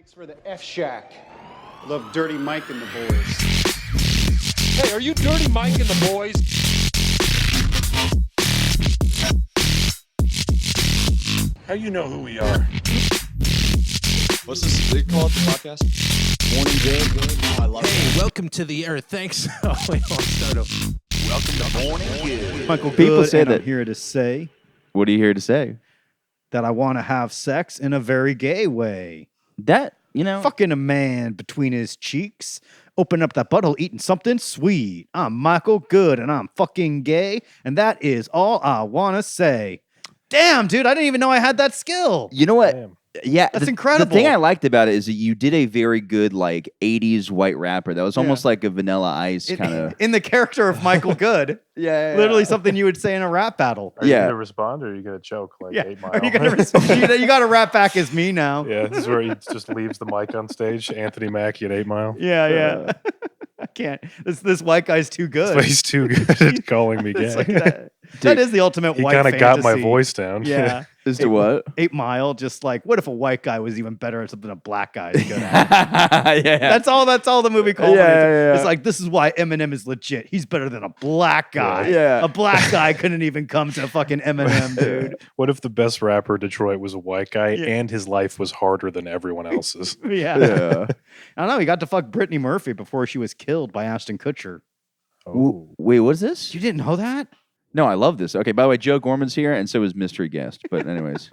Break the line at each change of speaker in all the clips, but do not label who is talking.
Thanks for the F Shack. Love Dirty Mike and the boys.
Hey, are you Dirty Mike and the boys? How you know who we are?
What's this they call it, the podcast?
Morning Good.
Oh, I love
Hey, welcome to the air. Thanks. Oh, wait, I'll start over.
Welcome to Morning Good.
Michael
People
Good,
say
and
that-
I'm here to say
What are you here to say?
that I want to have sex in a very gay way.
That, you know.
Fucking a man between his cheeks, open up that butthole, eating something sweet. I'm Michael Good, and I'm fucking gay, and that is all I want to say. Damn, dude, I didn't even know I had that skill.
You know what?
Damn.
Yeah,
That's
the
incredible.
thing I liked about it is that you did a very good, like, 80s white rapper. That was almost like a Vanilla Ice kind of.
In the character of Michael Good.
Yeah,
Literally something you would say in a rap battle.
Are you
Yeah.
gonna respond or are you gonna choke like
Yeah.
8 Mile?
Are you gonna you got to rap back as me now.
Yeah, this is where he just leaves the mic on stage. Anthony Mackie at 8 Mile.
Yeah. I can't. This white guy's too good.
But he's too good at calling me
It's
gay.
like that is the ultimate
He
white
kind of got my
fantasy.
voice down.
Yeah.
As to what?
8 Mile, just like, what if a white guy was even better at something a black guy is good at?
Yeah.
That's all the movie called.
Yeah.
It's like, this is why Eminem is legit. He's better than a black guy.
Yeah.
A black guy couldn't even come to fucking Eminem, dude.
What if the best rapper in Detroit was a white guy
Yeah.
and his life was harder than everyone else's?
Yeah.
Yeah.
I don't know. He got to fuck Brittany Murphy before she was killed by Ashton Kutcher.
Oh.
Wait, what is this?
You didn't know that?
No, I love this. Okay, by the way, Joe Gorman's here, and so is mystery guest. But anyways.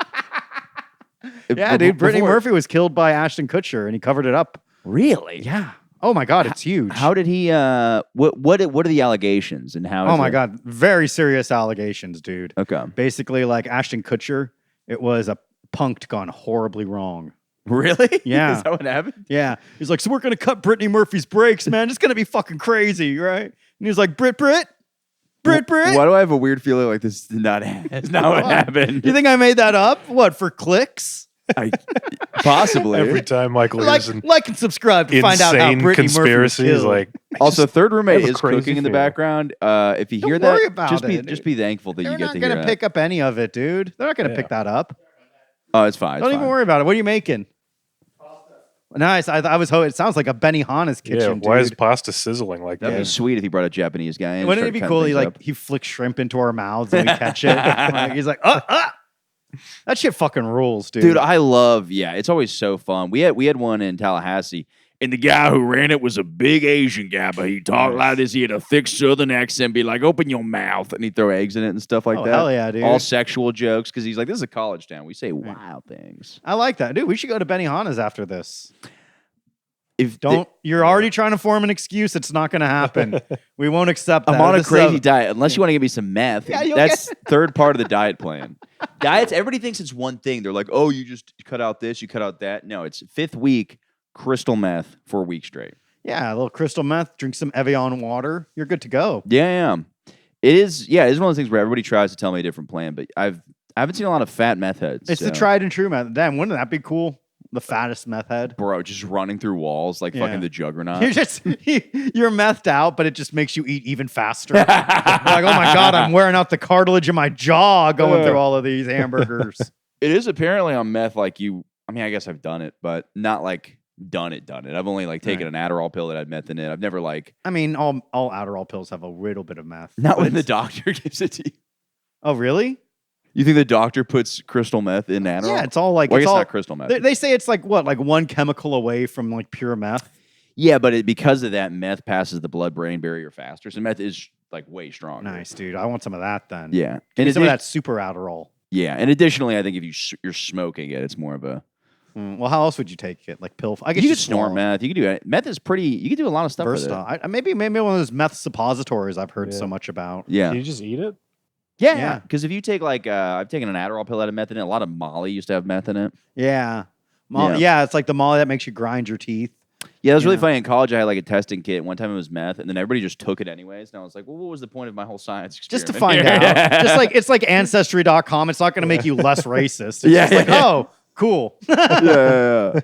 Yeah, dude. Brittany Murphy was killed by Ashton Kutcher, and he covered it up.
Really?
Yeah. Oh my God, it's huge.
How did he? What are the allegations and how?
Oh
is
my
it-
God, very serious allegations, dude.
Okay.
Basically, like Ashton Kutcher, it was a punked gone horribly wrong.
Really?
Yeah.
Is that what happened?
Yeah. He's like, so we're gonna cut Brittany Murphy's brakes, man. It's gonna be fucking crazy, right? And he's like, Brit.
Why do I have a weird feeling like this did not happen? It's not what happened.
You think I made that up? What, for clicks?
Possibly.
Every time Michael hears an
Like and subscribe to find out how
insane
Brittany Murphy was
conspiracy, he's
killed.
like,
Also, third
I
roommate
have a
is
crazy
cooking in the
feeling.
background. If you
Don't
hear
worry
that,
about
just
it.
be thankful that
They're
you get
not
to
gonna
hear
pick up any of it, dude. They're not gonna pick that up.
Oh, it's fine.
Don't even worry about it. What are you making? Nice. I was hoping. It sounds like a Benihana's kitchen,
yeah,
dude.
why is pasta sizzling like
That'd
that?
be sweet if he brought a Japanese guy in.
Wouldn't it
and
be
started
cool?
cutting things up.
He flicks shrimp into our mouths and we catch it. Like, he's like, that shit fucking rules, dude.
Dude, I love. Yeah, it's always so fun. We had one in Tallahassee, and the guy who ran it was a big Asian guy, but he talked like this. He had a thick Southern accent, be like, "Open your mouth," and he'd throw eggs in it and stuff like
Oh,
that.
hell yeah, dude.
All sexual jokes because he's like, "This is a college town. We say wild things."
I like that, dude. We should go to Benihana's after this.
If
You're already trying to form an excuse. It's not going to happen. We won't accept that.
I'm on a
This is
crazy diet. Unless you want to give me some meth,
Yeah, you'll
that's third part of the diet plan. Diets, everybody thinks it's one thing. They're like, "Oh, you just cut out this, you cut out that." No, it's fifth week crystal meth for a week straight.
Yeah, a little crystal meth. Drink some Evian water. You're good to go.
Yeah. It is. Yeah, it's one of those things where everybody tries to tell me a different plan, but I haven't seen a lot of fat meth heads.
It's the
so-
tried and true meth. Damn, wouldn't that be cool? The fattest meth head.
bro, just running through walls like
Yeah.
fucking the Juggernaut.
You're methed out, but it just makes you eat even faster. You're like, oh my God, I'm wearing out the cartilage in my jaw going through all of these hamburgers.
It is apparently on meth. Like you, I mean, I guess I've done it, but not like done it. I've only like taken an Adderall pill that had meth in it. I've never like
I mean, all Adderall pills have a little bit of meth.
not
but
when the
it's-
doctor gives it to you.
Oh, really?
You think the doctor puts crystal meth in Adderall?
Yeah, it's all like
Well, I
it's
guess
all.
not crystal meth.
They say it's like what, like one chemical away from like pure meth.
Yeah, but because of that, meth passes the blood-brain barrier faster. So meth is like way stronger.
Nice, dude. I want some of that then.
Yeah,
Give me some of
addi-
that super Adderall.
Yeah, and additionally, I think if you're smoking it, it's more of a.
Well, how else would you take it? Like pill? I guess
You
you
could snort
swallow.
meth. You could do meth is pretty. You could do a lot of stuff with it.
Versatile. Maybe one of those meth suppositories I've heard so much about.
Yeah,
Can you just eat it?
yeah.
Yeah.
Because if you take like, I've taken an Adderall pill that had meth in it. A lot of Molly used to have meth in it.
Yeah.
Yeah.
Yeah, it's like the Molly that makes you grind your teeth.
Yeah, it was really
Yeah.
funny. In college, I had like a testing kit. One time it was meth, and then everybody just took it anyways. And I was like, well, what was the point of my whole science experiment?
Just to find
here?
out. Just like it's like ancestry.com. It's not going to make you less racist. It's
Yeah,
just like,
yeah.
oh, cool.
yeah.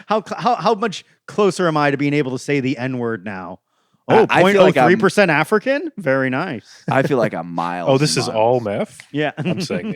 How much closer am I to being able to say the N-word now? Oh,
I feel like I'm-
0.03% African? Very nice.
I feel like I'm miles.
Oh, this
and
is
miles.
all meth?
Yeah.
I'm saying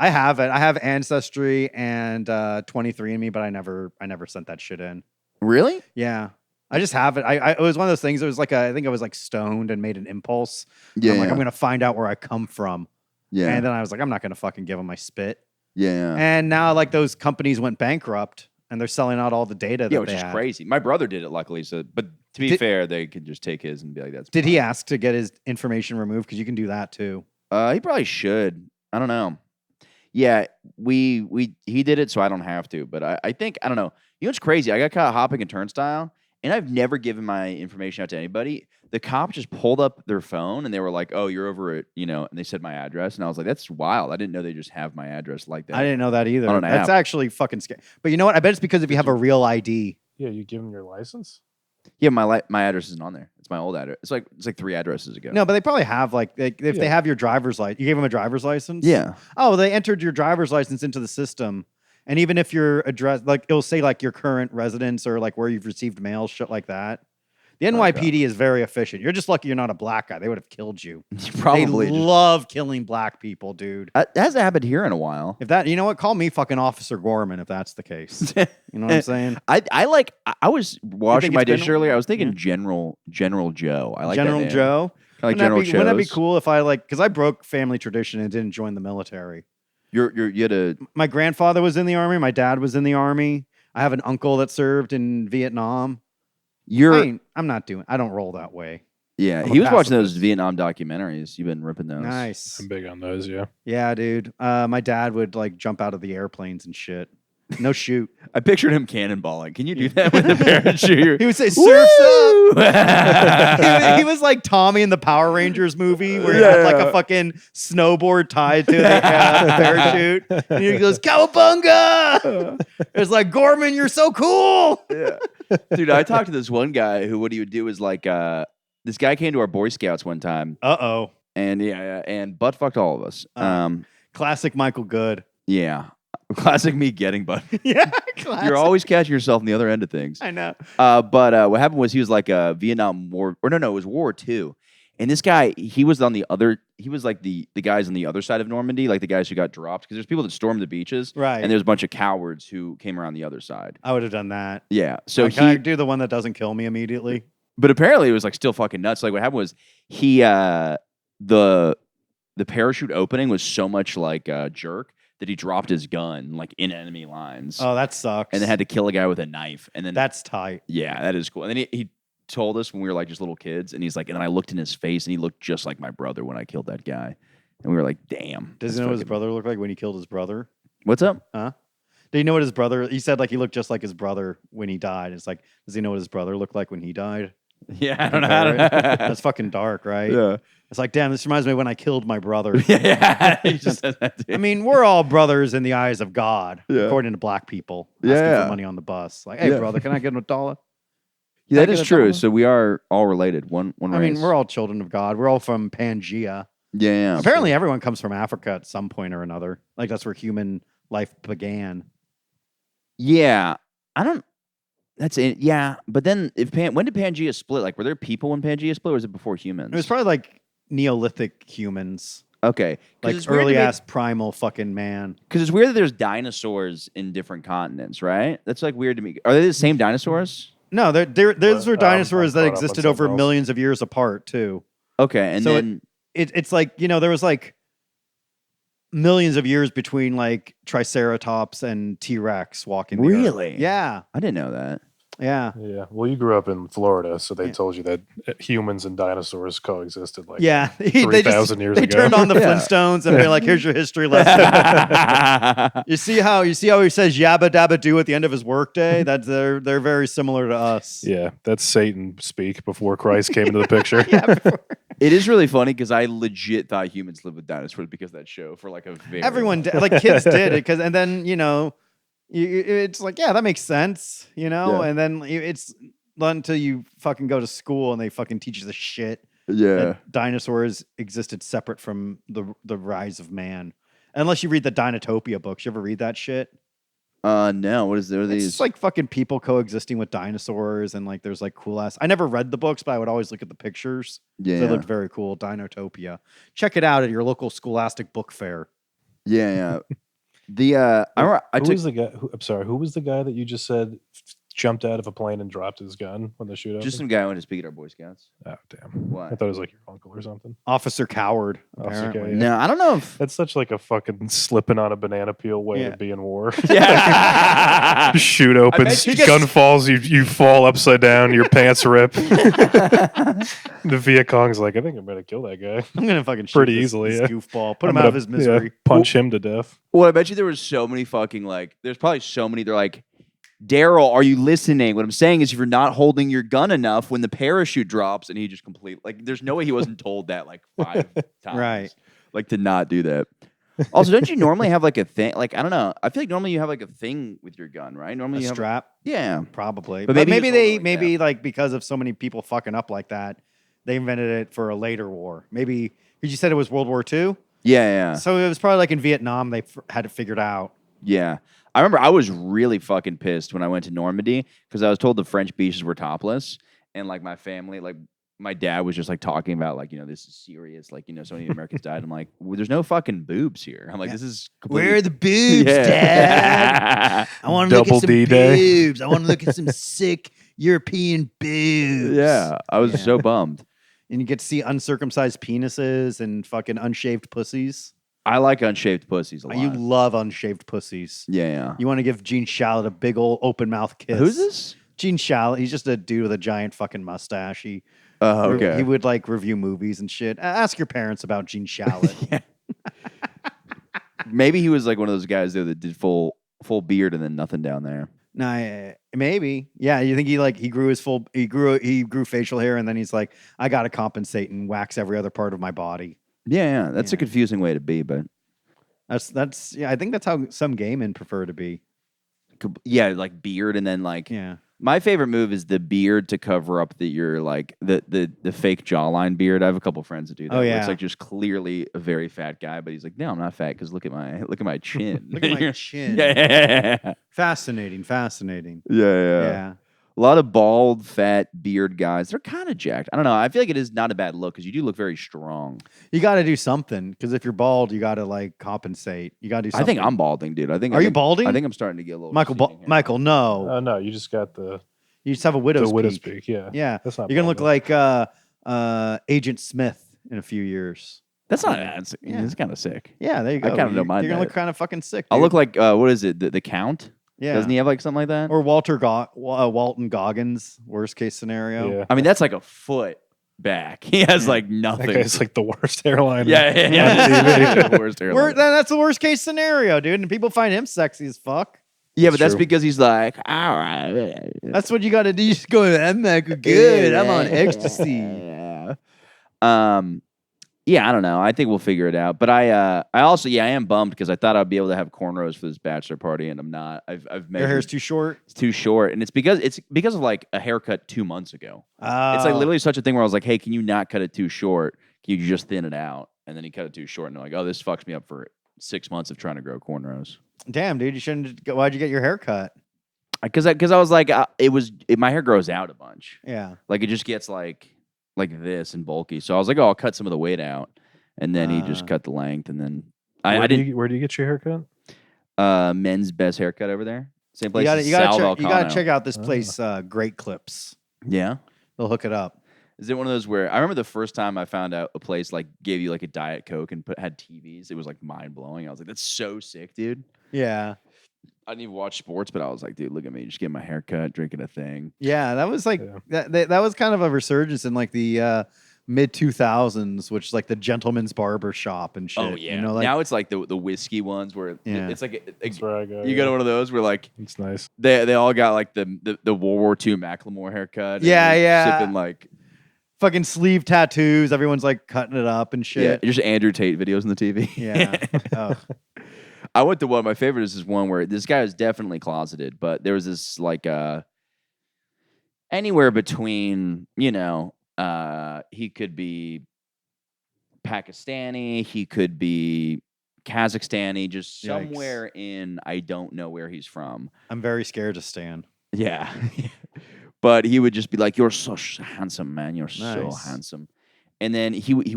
I have it. I have Ancestry and 23andMe, but I never sent that shit in.
Really?
Yeah. I just have it. It was one of those things. It was like I think I was like stoned and made an impulse.
Yeah.
I'm like, I'm gonna find out where I come from.
Yeah.
And then I was like, I'm not gonna fucking give them my spit.
Yeah.
And now like those companies went bankrupt and they're selling out all the data that
which
they
is
had.
crazy. My brother did it, luckily. So, but to be fair, they could just take his and be like, "That's."
Did
fine.
he ask to get his information removed? Because you can do that too.
He probably should. I don't know. Yeah, he did it, so I don't have to. But I think I don't know. You know what's crazy? I got caught hopping a turnstile, and I've never given my information out to anybody. The cop just pulled up their phone, and they were like, "Oh, you're over at and they said my address, and I was like, "That's wild. I didn't know they just have my address like that."
I didn't know that either.
On an
That's
app.
actually fucking scary. But you know what? I bet it's because if you have a real ID.
Yeah, you give them your license.
Yeah, my address isn't on there. It's my old address. It's like 3 addresses ago.
No, but they probably have if they have your driver's license. You gave them a driver's license?
Yeah.
Oh, they entered your driver's license into the system. And even if your address, like it'll say like your current residence or like where you've received mail, shit like that. The NYPD is very efficient. You're just lucky you're not a black guy. They would have killed you.
Probably.
They love killing black people, dude.
It hasn't happened here in a while.
If that, you know what? Call me fucking Officer Gorman if that's the case. You know what I'm saying?
I was washing my
it's been
dishes
a-
earlier. I was thinking
yeah.
General Joe. I like
General
that name.
Joe.
Like General
Wouldn't that be
Joe's.
cool if I because I broke family tradition and didn't join the military.
You had a
My grandfather was in the army. My dad was in the army. I have an uncle that served in Vietnam. I'm not doing. I don't roll that way.
Yeah,
I'm
he
a
was watching those
pacifist.
Vietnam documentaries. You've been ripping those.
Nice.
I'm big on those. Yeah.
Yeah, dude. My dad would like jump out of the airplanes and shit. No shoot.
I pictured him cannonballing. Can you do that with a parachute?
He would say, "Surf's up." He was like Tommy in the Power Rangers movie where he had like a fucking snowboard tied to the parachute. And he goes, "Cowabunga!" It's like, Gorman, you're so cool.
Yeah. Dude, I talked to this one guy who what he would do is like this guy came to our Boy Scouts one time
Uh-oh.
and and butt fucked all of us.
Classic Michael Good.
Yeah. Classic me getting butt.
Yeah, classic.
You're always catching yourself on the other end of things.
I know.
But what happened was he was like a Vietnam War, or no, it was World War II. And this guy, he was like the guys on the other side of Normandy, like the guys who got dropped. Because there's people that stormed the beaches.
Right.
And there's a bunch of cowards who came around the other side.
I would have done that.
Yeah. So
Can I do the one that doesn't kill me immediately?
but apparently it was like still fucking nuts. Like what happened was he, the parachute opening was so much like a jerk that he dropped his gun like in enemy lines.
Oh, that sucks.
And then had to kill a guy with a knife. And then
That's tight.
yeah, that is cool. And then he told us when we were like just little kids, and he's like, and then I looked in his face, and he looked just like my brother when I killed that guy, and we were like, damn.
Does he know what his brother looked like when he killed his brother?
What's up?
Huh? Did he know what his brother? He said like he looked just like his brother when he died. It's like, does he know what his brother looked like when he died?
Yeah, I don't know.
That's fucking dark, right?
Yeah.
It's like, damn, this reminds me of when I killed my brother.
Yeah, he just said that. Dude.
I mean, we're all brothers in the eyes of God,
Yeah.
according to black people. Asking
Yeah.
for money on the bus. Like, hey,
Yeah.
brother, can I get a dollar?
Yeah, that
Can I
is
get a
true.
dollar?
So we are all related. One
I
race.
mean, we're all children of God. We're all from Pangea.
yeah.
Apparently, everyone comes from Africa at some point or another. Like, that's where human life began.
Yeah, I don't. That's it. Yeah, but then when did Pangea split? Like, were there people when Pangea split, or was it before humans?
It was probably like Neolithic humans.
okay. 'Cause
Like
it's weird to
early
me-
ass primal fucking man.
Because it's weird that there's dinosaurs in different continents, right? That's like weird to me. Are they the same dinosaurs?
No, those were dinosaurs
I'm
that
caught up on
existed over
something else.
millions of years apart, too.
Okay, and
So
then
It's like, there was like millions of years between like Triceratops and T-Rex walking the earth.
Really?
Yeah.
I didn't know that.
Yeah.
Yeah. Well, you grew up in Florida, so they
Yeah.
told you that humans and dinosaurs coexisted like
Yeah.
3,000 years
they
ago.
turned on the
Yeah.
Flintstones and they're like, here's your history lesson. You see how he says yabba dabba do at the end of his workday? That's they're very similar to us.
Yeah, that's Satan speak before Christ came into the picture.
It is really funny because I legit thought humans lived with dinosaurs because of that show for like a very
Everyone did, like kids did it and then it's like, yeah, that makes sense,
Yeah.
and then it's not until you fucking go to school and they fucking teach you the shit
yeah.
that dinosaurs existed separate from the rise of man. Unless you read the Dinotopia books. You ever read that shit?
No, what are
It's
these?
just like fucking people coexisting with dinosaurs and like there's like cool ass. I never read the books, but I would always look at the pictures.
yeah.
They looked very cool. Dinotopia. Check it out at your local scholastic book fair.
Yeah. I
Who
took
was the guy? I'm sorry. Who was the guy that you just said jumped out of a plane and dropped his gun when the shootout?
just some guy who went to speak at our Boy Scouts.
Oh damn!
Why?
I thought it was like your uncle or something.
Officer Coward.
Officer
Apparently.
Coward, yeah.
No, I don't know if.
That's such like a fucking slipping on a banana peel way
Yeah.
to be in war.
Yeah.
Shoot opens,
bet you
gun falls, you fall upside down, your pants rip. The Viet Cong's like, I think I'm gonna kill that guy.
I'm gonna fucking shoot
Pretty
this,
easily,
this
yeah.
goofball. Put
I'm
him out
gonna,
of his misery.
punch him to death.
Well, I bet you there was so many fucking like. There's probably so many. They're like, Daryl, are you listening? What I'm saying is, if you're not holding your gun enough when the parachute drops, and he just like, there's no way he wasn't told that like 5 times,
Right.
Like to not do that. Also, don't you normally have like a thing? Like I don't know. I feel like normally you have like a thing with your gun, right? Normally
A
you have
strap,
yeah.
probably.
But
But
maybe
maybe
just hold it like
like because of so many people fucking up like that, they invented it for a later war. Maybe because you said it was World War II,
Yeah.
so it was probably like in Vietnam they had it figured out.
Yeah. I remember I was really fucking pissed when I went to Normandy because I was told the French beaches were topless. And like my family, like my dad was just like talking about like, this is serious. Like, so many Americans died. I'm like, well, there's no fucking boobs here. I'm like, this is completely...
Where are the boobs,
Yeah.
Dad? I want to look
Double
at some
D-Day.
boobs. I want to look at some sick European boobs.
Yeah. I was so bummed.
And you get to see uncircumcised penises and fucking unshaved pussies.
I like unshaved pussies a lot.
You love unshaved pussies.
Yeah.
You want to give Gene Shalit a big old open mouth kiss.
Who's this?
Gene Shalit. He's just a dude with a giant fucking mustache. He
Okay.
he would like review movies and shit. Ask your parents about Gene Shalit.
Maybe he was like one of those guys though that did full beard and then nothing down there.
Nah, maybe. Yeah, you think he grew his full he grew facial hair and then he's like, I gotta compensate and wax every other part of my body.
Yeah. That's a confusing way to be, but
That's I think that's how some gay men prefer to be.
yeah, like beard and then like
Yeah.
my favorite move is the beard to cover up your like the fake jawline beard. I have a couple friends that do that.
Oh,
where
yeah.
It's like just clearly a very fat guy, but he's like, no, I'm not fat because look at my chin.
Look at my chin.
Yeah.
Fascinating.
Yeah.
Yeah.
A lot of bald, fat beard guys. They're kind of jacked. I don't know. I feel like it is not a bad look because you do look very strong.
You got to do something because if you're bald, you got to like compensate. You got to do
I
something.
think I'm balding, dude.
Are you balding?
I think I'm starting to get a little.
Michael,
receding hair.
Michael, no.
No, you just got the
You just have a widow's
widow's
peak.
peak. Yeah.
Yeah.
That's not
You're going to look
balding.
like Agent Smith in a few years.
That's not bad.
Yeah.
It's kind of sick.
Yeah, there you
I
go.
kinda don't mind
You're going to
that.
look kind of fucking sick.
I'll
dude.
look like what is it? The Count?
yeah.
Doesn't he have like something like that?
Or Walton Goggins, worst case scenario.
Yeah.
I mean, that's like a foot back. He has like
That
nothing.
guy's like the worst hairline.
Yeah. The worst hairline.
That's the worst case scenario, dude. And people find him sexy as fuck.
Yeah, but that's
true.
because he's like, all right.
That's what you got to do. You just go, I'm not good. I'm on ecstasy.
Yeah. Yeah, I don't know. I think we'll figure it out. But I also, I am bummed because I thought I'd be able to have cornrows for this bachelor party, and I'm not. I've
Your
measured.
hair's too short.
It's too short, and it's because of like a haircut 2 months ago. It's like literally such a thing where I was like, hey, can you not cut it too short? Can you just thin it out? And then he cut it too short, and they're like, oh, this fucks me up for 6 months of trying to grow cornrows.
Damn, dude. You shouldn't. Why'd you get your hair cut?
Because I was like, my hair grows out a bunch.
Yeah.
Like it just gets like this and bulky. So I was like, oh, I'll cut some of the weight out. And then he just cut the length. And then I didn't.
Where do you get your haircut?
Men's best haircut over there. Same place.
You gotta
Sal Volcano.
check out this place, Great Clips.
Yeah.
They'll hook it up.
Is it one of those where I remember the first time I found out a place like gave you like a Diet Coke and had TVs? It was like mind blowing. I was like, that's so sick, dude.
Yeah.
I didn't even watch sports, but I was like, dude, look at me, just getting my hair cut, drinking a thing.
Yeah, that was like that was kind of a resurgence in like the mid 2000s, which is like the gentleman's barber shop and shit.
Oh yeah.
You know, like,
now it's like the whiskey ones where
Yeah.
it's like
That's where I go.
you go to one of those where like
It's nice.
they all got like the World War II Macklemore haircut. and
Yeah,
they're
yeah.
Sipping like
fucking sleeve tattoos. Everyone's like cutting it up and
yeah,
shit.
just Andrew Tate videos on the TV.
Yeah. Oh.
I went to one. My favorite is this one where this guy is definitely closeted, but there was this like anywhere between he could be Pakistani, he could be Kazakhstani, just
Yikes.
somewhere in I don't know where he's from.
I'm very scared to stand.
Yeah. But he would just be like, you're so handsome, man. You're so
Nice.
handsome. And then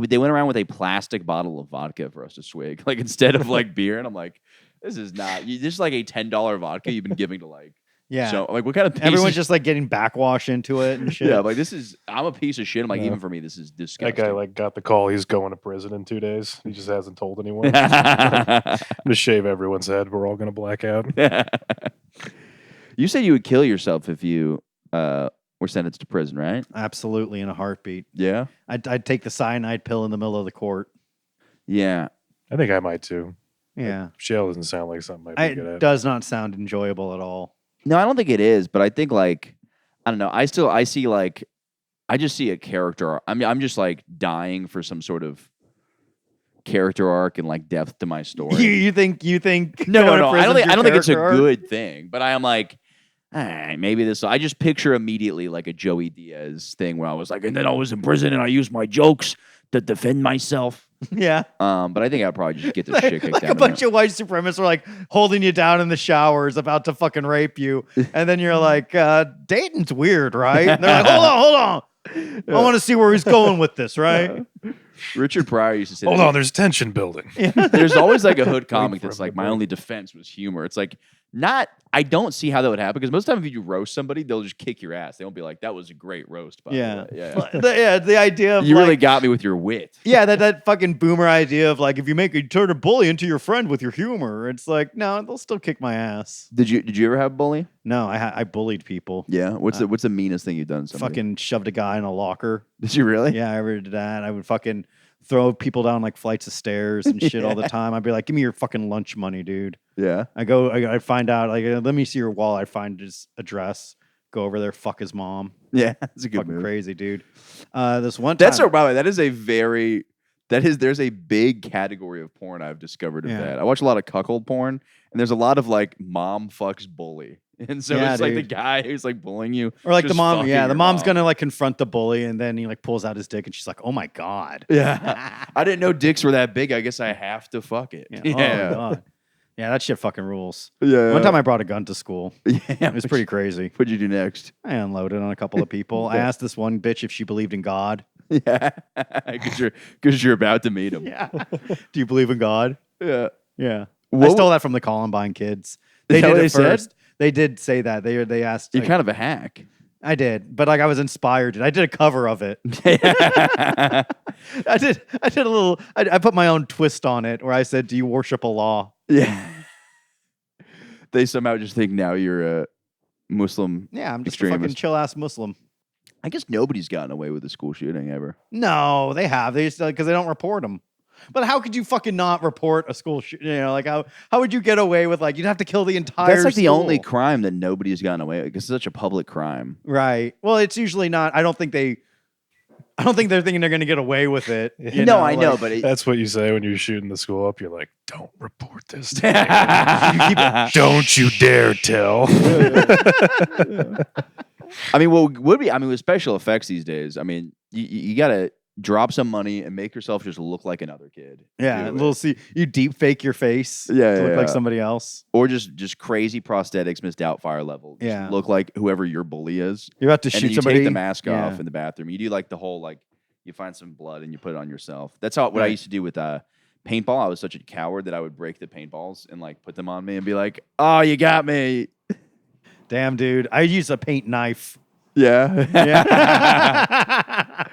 they went around with a plastic bottle of vodka for us to swig, like instead of like beer. And I'm like, this is not. This is like a $10 vodka you've been giving to like.
Yeah.
So like, what kind of piece
Everyone's
of,
just like getting backwash into it and shit.
yeah, like this is. I'm a piece of shit. I'm like,
Yeah.
even for me, this is
That
disgusting.
guy like got the call. He's going to prison in 2 days. He just hasn't told anyone. I'm gonna shave everyone's head. We're all gonna black out.
You said you would kill yourself if you were sentenced to prison, right?
Absolutely, in a heartbeat.
Yeah.
I'd take the cyanide pill in the middle of the court.
Yeah.
I think I might too.
Yeah.
Jail doesn't sound like something I'd be good
It
at.
does not sound enjoyable at all.
No, I don't think it is, but I think like I don't know. I just see a character. I mean, I'm just like dying for some sort of character arc and like depth to my story.
You think
no,
going to
no. I
prison's
don't
your
think it's a
character arc?
good thing, but I am like, all right, maybe this. I just picture immediately like a Joey Diaz thing where I was like, and then I was in prison and I used my jokes to defend myself.
Yeah.
But I think I'd probably just get the shit kicked
Like
out
a
of
bunch
me.
of white supremacists are like holding you down in the showers, about to fucking rape you, and then you're like, Dayton's weird, right? And they're like, hold on. I want to see where he's going with this, right?
Richard Pryor used to say,
Hold on, there's tension building.
there's always like a hood comic
for
that's
him
like,
to
my
break.
only defense was humor. It's like, I don't see how that would happen because most of the time if you roast somebody, they'll just kick your ass. They won't be like, that was a great roast. By
Yeah.
the way. Yeah.
The idea of
You
like,
really got me with your wit.
yeah, that fucking boomer idea of like, if you turn a bully into your friend with your humor, it's like, no, they'll still kick my ass.
Did you ever have a bully?
No, I bullied people.
Yeah. What's the meanest thing you've done to somebody?
Fucking shoved a guy in a locker.
Did you really?
Yeah, I ever did that. I would fucking throw people down like flights of stairs and shit all the time. I'd be like, give me your fucking lunch money, dude.
Yeah.
I find out, like, let me see your wallet. I find his address, go over there, fuck his mom.
Yeah. That's a good
Fucking
move.
crazy, dude. This one time.
That's by the way, there's a big category of porn I've discovered of
Yeah.
that. I watch a lot of cuckold porn, and there's a lot of like mom fucks bully. And so
Yeah,
it's like the
dude.
guy who's like bullying you.
Or like the
just
mom,
fucking
yeah, the
your
mom's
mom.
gonna like confront the bully, and then he like pulls out his dick, and she's like, "Oh my god."
Yeah. I didn't know dicks were that big. I guess I have to fuck it.
Yeah. Oh my god. Yeah, that shit fucking rules.
Yeah.
One time I brought a gun to school.
Yeah.
It was pretty crazy.
What'd you do next?
I unloaded on a couple of people. I asked this one bitch if she believed in God.
Yeah. Because you're about to meet him.
Yeah. Do you believe in God?
Yeah.
Yeah.
What
I stole that from the Columbine kids. They
Is that
did
what
it
they said?
first. They did say that. They asked.
You're
like,
kind of a hack.
I did, but like I was inspired. I did a cover of it.
Yeah.
I did a little. I put my own twist on it, where I said, "Do you worship Allah?"
Yeah. They somehow just think now you're a Muslim.
Yeah, I'm just a fucking
Extremist.
chill ass Muslim.
I guess nobody's gotten away with a school shooting ever.
No, they have. They just because they don't report them. But how could you fucking not report a school shooting? You know, like how would you get away with like you'd have to kill the entire.
That's like the
school.
only crime that nobody's gotten away with because it's such a public crime.
Right. Well, it's usually not. I don't think they're thinking they're going to get away with it. you
No, I
like-
know, but it,
That's what you say when you're shooting the school up. You're like, don't report this. to
I
Don't you dare tell.
mean, what would be? I mean, with special effects these days, I mean, you got to drop some money and make yourself just look like another kid.
Yeah,
Do it.
little see you deep fake your face.
Yeah,
to look
yeah,
like
yeah.
somebody else.
Or just crazy prosthetics, missed out fire level. Just
Yeah.
look like whoever your bully is.
You're about to
And then
shoot
you
somebody.
take the mask
Yeah.
off in the bathroom. You do like the whole like you find some blood and you put it on yourself. That's what I
Right.
used to do with paintball. I was such a coward that I would break the paintballs and like put them on me and be like, "Oh, you got me."
Damn, dude. I use a paint knife.
Yeah.
Yeah.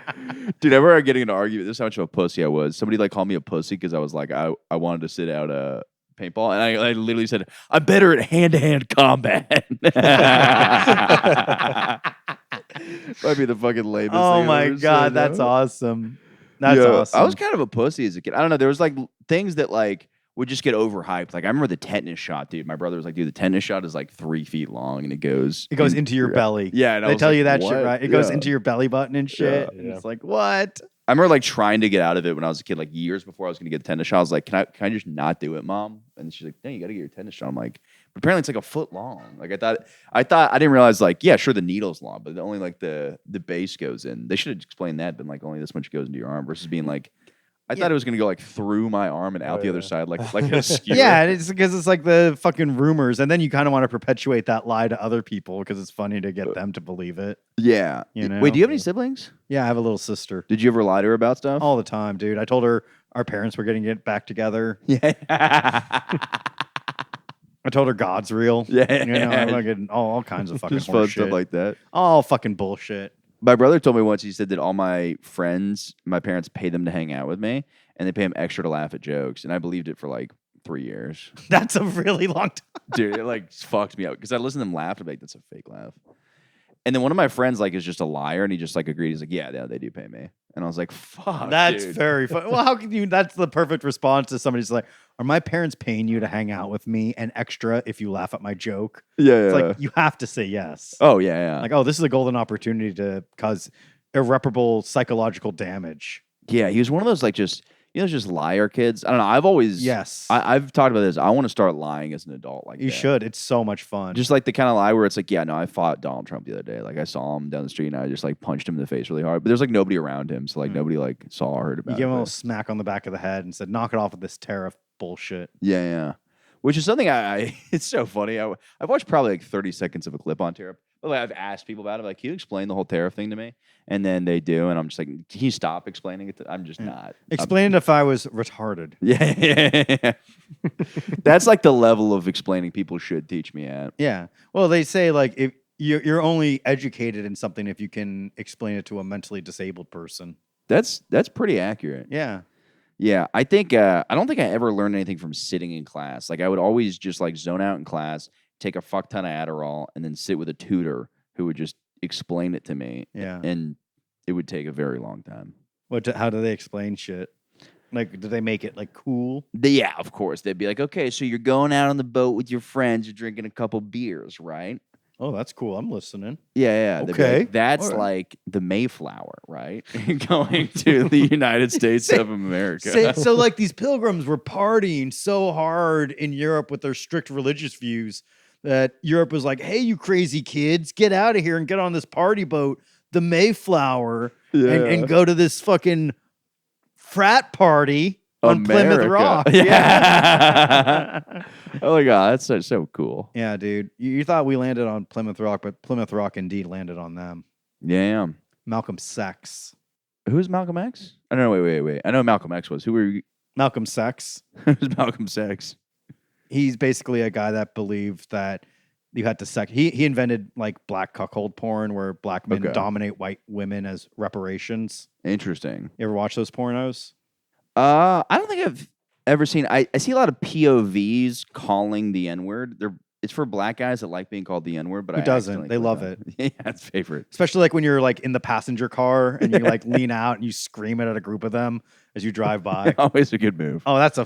Dude, I remember getting in an argument. This is how much of a pussy I was. Somebody like called me a pussy because I was like, I wanted to sit out paintball. And I literally said, I'm better at hand-to-hand combat. Might be the fucking lamest
Oh
thing I've
my
ever
god,
said,
that's
though.
awesome. That's
Yeah,
awesome.
I was kind of a pussy as a kid. I don't know. There was like things that like would just get overhyped. Like I remember the tetanus shot, dude. My brother was like, dude, the tetanus shot is like 3 feet long and it goes
into your belly.
Yeah, and I
They
was
tell
like,
you that
"What?"
shit, right? It goes
Yeah.
into your belly button and shit.
Yeah,
And
yeah.
it's like, what?
I remember like trying to get out of it when I was a kid, like years before I was going to get the tetanus shot. I was like, can I just not do it, mom? And she's like, no, you got to get your tetanus shot. I'm like, but apparently it's like a foot long. Like I didn't realize like, yeah, sure, the needle's long, but only like the base goes in. They should have explained that, been like only this much goes into your arm versus being like, I thought it was gonna go like through my arm and out the other side, like a skewer.
Yeah, it's because it's like the fucking rumors, and then you kind of want to perpetuate that lie to other people because it's funny to get them to believe it.
Yeah.
You know?
Wait, do you have any siblings?
Yeah, I have a little sister.
Did you ever lie to her about stuff?
All the time, dude. I told her our parents were getting it back together.
Yeah.
I told her God's real.
Yeah.
You know, I'm fucking all kinds of fucking
Just fun
horse
stuff
shit.
like that.
All fucking bullshit.
My brother told me once, he said that all my friends, my parents pay them to hang out with me, and they pay him extra to laugh at jokes. And I believed it for like 3 years.
That's a really long time.
Dude, it like fucked me up because I listened to them laugh and be like, that's a fake laugh. And then one of my friends like is just a liar, and he just like agreed. He's like, yeah, they do pay me. And I was like, fuck.
That's
dude.
very fun. Well, how can you? That's the perfect response to somebody's like, are my parents paying you to hang out with me and extra if you laugh at my joke?
Yeah,
It's
yeah.
like, you have to say yes.
Oh, yeah, yeah.
Like, oh, this is a golden opportunity to cause irreparable psychological damage.
Yeah, he was one of those like just liar kids. I don't know. I've always
Yes.
I've talked about this. I want to start lying as an adult. Like
You
that.
should. It's so much fun.
Just like the kind of lie where it's like, yeah, no, I fought Donald Trump the other day. Like I saw him down the street and I just like punched him in the face really hard. But there's like nobody around him, so like nobody like saw or heard
you
about
give him a
it.
little smack on the back of the head and said, knock it off with this tariff bullshit.
Yeah, yeah. Which is something I it's so funny. I've watched probably like 30 seconds of a clip on tariff. But like I've asked people about it. Like, can you explain the whole tariff thing to me? And then they do, and I'm just like, can you stop explaining it? I'm just not.
Explain it if I was retarded.
Yeah. That's like the level of explaining people should teach me at.
Yeah. Well, they say like if you're only educated in something if you can explain it to a mentally disabled person.
That's pretty accurate.
Yeah.
Yeah, I think I don't think I ever learned anything from sitting in class. Like I would always just like zone out in class, take a fuck ton of Adderall, and then sit with a tutor who would just explain it to me.
Yeah.
And it would take a very long time.
How do they explain shit? Like, do they make it like cool?
Yeah, of course. They'd be like, okay, so you're going out on the boat with your friends, you're drinking a couple beers, right?
Oh, that's cool. I'm listening.
Yeah. They'd be
Okay.
like, that's
All right.
like the Mayflower, right? Going to the United States of America.
So like these pilgrims were partying so hard in Europe with their strict religious views that Europe was like, hey, you crazy kids, get out of here and get on this party boat, the Mayflower, and go to this fucking frat party on Plymouth
America.
Rock.
Yeah. Oh my God, that's so cool.
Yeah, dude. You thought we landed on Plymouth Rock, but Plymouth Rock indeed landed on them.
Yeah.
Malcolm X.
Who's Malcolm X? I don't know. Wait. I know Malcolm X was. Who were you?
Malcolm X.
Who's Malcolm X?
He's basically a guy that believed that you had to he invented like black cuckold porn where black men
Okay.
dominate white women as reparations.
Interesting.
You ever watch those pornos?
I don't think I've ever seen. I see a lot of POVs calling the N-word. It's for black guys that like being called the N-word, but
Who
I
doesn't?
accidentally
They
click
love
on
it.
Yeah, it's favorite.
Especially like when you're like in the passenger car and you like lean out and you scream it at a group of them as you drive by.
Always a good move.
Oh, that's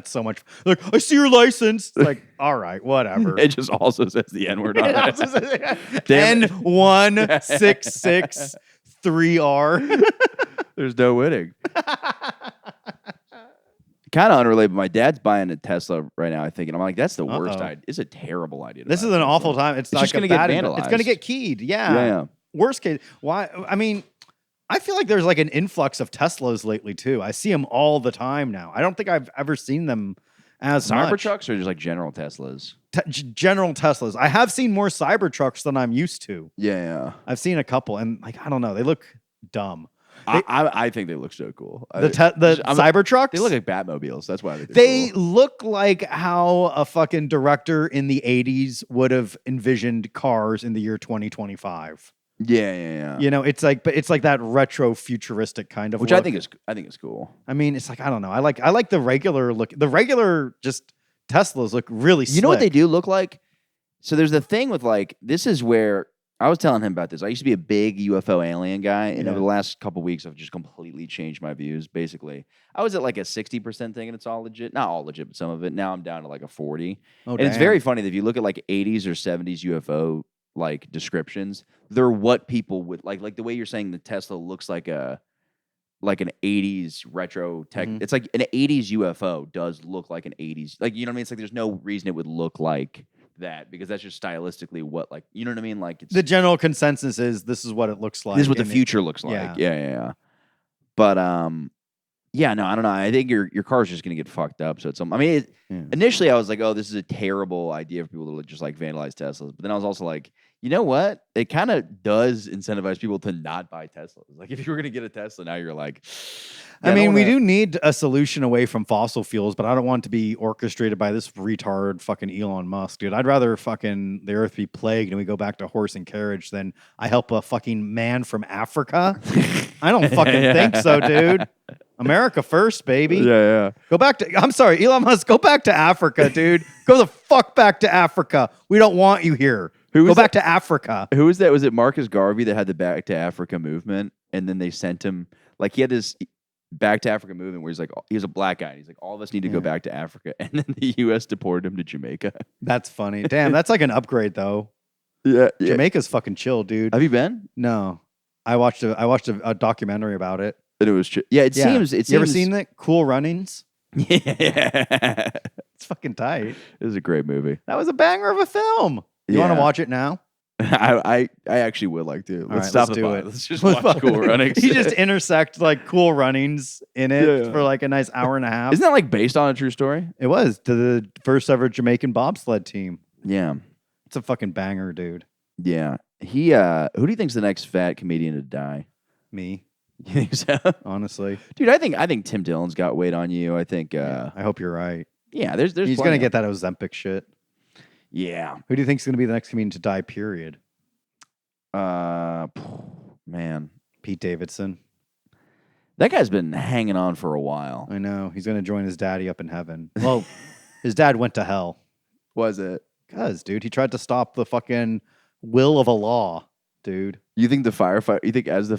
so much. Like, I see your license. It's like, all right, whatever.
It just also says the N-word on it. Damn it.
N1663R.
There's no winning. Kind of unrelated, but my dad's buying a Tesla right now, I think. And I'm like, that's the worst
Uh-oh.
idea. It's a terrible idea. to
This
buy
is
a
an
Tesla.
awful time. It's like
just
a
gonna get
bad.
vandalized.
It's gonna get keyed. Yeah.
Yeah.
Worst case. Why? I mean, I feel like there's like an influx of Teslas lately too. I see them all the time now. I don't think I've ever seen them as much.
Cybertrucks or just like general Teslas?
General Teslas. I have seen more Cybertrucks than I'm used to.
Yeah.
I've seen a couple, and like I don't know, they look dumb.
I think they look so cool.
The Cybertrucks.
They look like Batmobiles. That's why
They
cool.
look like how a fucking director in the 80s would have envisioned cars in the year 2025.
Yeah.
You know, it's like that retro futuristic kind of
Which
look.
I think is cool.
I mean, it's like I don't know. I like the regular look. The regular just Teslas look really slick.
You know what they do look like? So there's the thing with like, this is where I was telling him about this. I used to be a big UFO alien guy, and
Yeah.
over the last couple weeks, I've just completely changed my views. Basically, I was at like a 60% thing, and it's all legit. Not all legit, but some of it. Now I'm down to like a 40.
Oh,
And it's
damn.
very funny that if you look at like 80s or 70s UFO like descriptions, they're what people would like the way you're saying the Tesla looks like an 80s retro tech.
Mhm.
It's like an 80s UFO does look like an 80s, like, you know what I mean? It's like there's no reason it would look like that because that's just stylistically what, like, you know what I mean? Like it's
The general consensus is this is what it looks like.
this is what the
and
future looks like.
yeah.
Yeah. But Yeah, no, I don't know. I think your car's just gonna get fucked up. So it's, I mean, initially I was like, oh, this is a terrible idea for people to just like vandalize Teslas. But then I was also like, you know what? It kind of does incentivize people to not buy Teslas. Like if you were gonna get a Tesla, now you're like,
I mean, we do need a solution away from fossil fuels, but I don't want it to be orchestrated by this retard fucking Elon Musk, dude. I'd rather fucking the earth be plagued and we go back to horse and carriage than I help a fucking man from Africa. I don't fucking think so, dude. America first, baby.
Yeah.
Go back to, I'm sorry, Elon Musk, go back to Africa, dude. Go the fuck back to Africa. We don't want you here. Go back to Africa.
Who was that? Was it Marcus Garvey that had the Back to Africa movement? And then they sent him, like he had this Back to Africa movement where he's like, he was a black guy. And he's like, all of us need to go back to Africa. And then the U.S. deported him to Jamaica.
That's funny. Damn, that's like an upgrade though.
Yeah.
Jamaica's fucking chill, dude.
Have you been?
No. I watched a documentary about it.
And it was, it seems.
You ever seen that? Cool Runnings?
Yeah.
It's fucking tight.
It was a great movie.
That was a banger of a film. You want to watch it now?
I actually would like to. Let's stop
let's
the
do
pod.
it.
Let's just watch Cool Runnings.
You just intersect like Cool Runnings in it for like a nice hour and a half.
Isn't that like based on a true story?
It was to the first ever Jamaican bobsled team.
Yeah.
It's a fucking banger, dude.
Yeah. He who do you think's the next fat comedian to die?
Me.
You think so?
Honestly.
Dude, I think Tim Dillon's got weight on you. I think
I hope you're right.
yeah, there's
He's gonna get that Ozempic shit.
Yeah.
Who do you think's gonna be the next comedian to die, period?
Man.
Pete Davidson.
That guy's been hanging on for a while.
I know. He's gonna join his daddy up in heaven. Well, his dad went to hell.
Was it?
Cause, dude, he tried to stop the fucking will of a law, dude.
You think the firefighter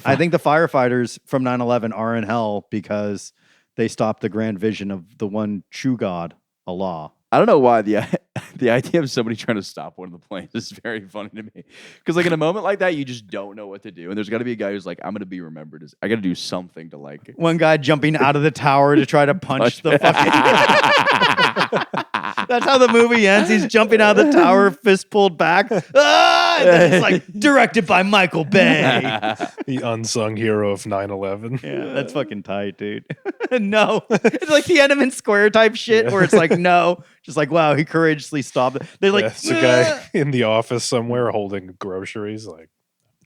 I think the firefighters from 9/11 are in hell because they stopped the grand vision of the one true God, Allah.
I don't know why the idea of somebody trying to stop one of the planes is very funny to me. Because like in a moment like that, you just don't know what to do, and there's got to be a guy who's like, "I'm going to be remembered as I got to do something to like."
One guy jumping out of the tower to try to punch the fucking. That's how the movie ends. He's jumping out of the tower, fist pulled back. Ah! And then it's like directed by Michael Bay.
The unsung hero of 9/11.
Yeah, that's fucking tight, dude. No, it's like Tiananmen Square type shit, where it's like no, just like wow, he courageously stopped it. They're like,
It's a guy in the office somewhere holding groceries. Like,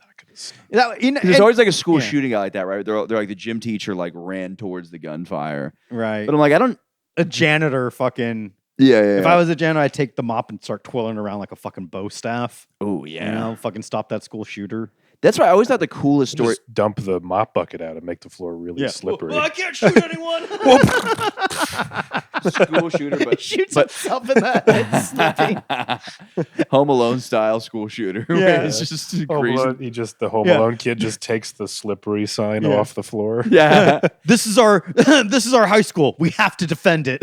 I'm not gonna stop.
There's always like a school shooting guy like that, right? They're like the gym teacher like ran towards the gunfire,
right.
But I'm like, I don't.
A janitor fucking.
Yeah.
If I was a janitor, I'd take the mop and start twirling around like a fucking bow staff.
Oh yeah.
You know, fucking stop that school shooter.
That's why I always thought the coolest story.
Just dump the mop bucket out and make the floor really slippery.
Well, I can't shoot anyone.
School shooter, but
He shoots himself in the head, slipping.
Home Alone style school shooter.
Yeah.
It's just
Home
crazy.
Alone, the Home Alone kid just takes the slippery sign off the floor.
Yeah.
This is our high school. We have to defend it.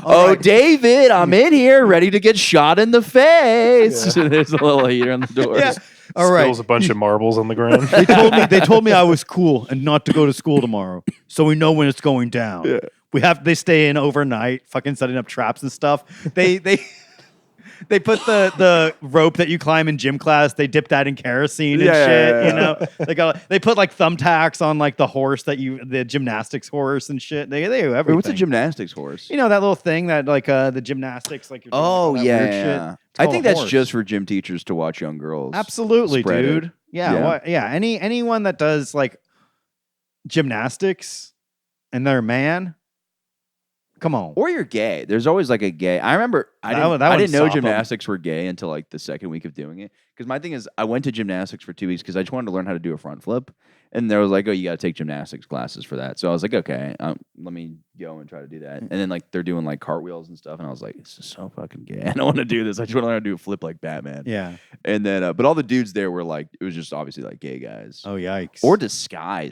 Oh, David, I'm in here ready to get shot in the face. There's a little heater on the door.
Yeah. All right.
Spills a bunch of marbles on the ground.
They told me I was cool and not to go to school tomorrow, so we know when it's going down. Yeah. They stay in overnight, fucking setting up traps and stuff. They put the rope that you climb in gym class. They dip that in kerosene and shit. You know, they put like thumbtacks on like the horse the gymnastics horse and shit. They do everything.
Wait, what's a gymnastics horse?
You know that little thing that like the gymnastics like. You're doing,
Oh
like, that weird
yeah.
shit?
I think that's
horse.
just for gym teachers to watch young girls.
Absolutely,
spread
dude.
it.
Yeah. Anyone that does like gymnastics and they're a man. Come on.
Or you're gay. There's always like a gay. I remember I didn't know
stop 'em.
gymnastics were gay until like the second week of doing it. Because my thing is, I went to gymnastics for 2 weeks because I just wanted to learn how to do a front flip. And there was like, oh, you got to take gymnastics classes for that. So I was like, okay, let me go and try to do that. And then like they're doing like cartwheels and stuff. And I was like, this is so fucking gay. I don't want to do this. I just want to learn how to do a flip like Batman.
Yeah.
And then, but all the dudes there were like, it was just obviously like gay guys.
Oh, yikes.
Or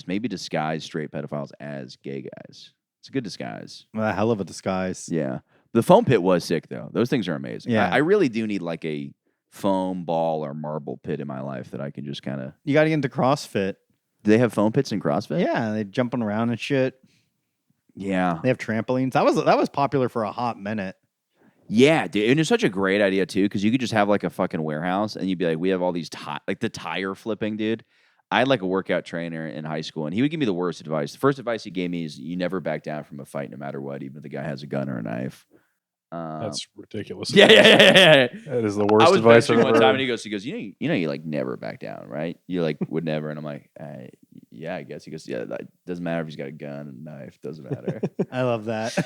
maybe disguise straight pedophiles as gay guys. It's a good disguise.
Well, a hell of a disguise.
Yeah. The foam pit was sick, though. Those things are amazing.
Yeah.
I really do need like a foam ball or marble pit in my life that I can just kind of.
You got to get into CrossFit.
Do they have foam pits in CrossFit?
Yeah, they jumping around and shit.
Yeah.
They have trampolines. That was popular for a hot minute.
Yeah, dude. And it's such a great idea, too, because you could just have like a fucking warehouse and you'd be like, we have all these, like the tire flipping, dude. I had like a workout trainer in high school, and he would give me the worst advice. The first advice he gave me is you never back down from a fight, no matter what, even if the guy has a gun or a knife.
That's ridiculous.
Yeah.
That is the
I
worst
was
advice I've
benching one
ever
time,
heard.
and he goes, you like never back down, right? You like would never, and I'm like, yeah, I guess. He goes, yeah, that doesn't matter if he's got a gun and a knife, doesn't matter.
I love that.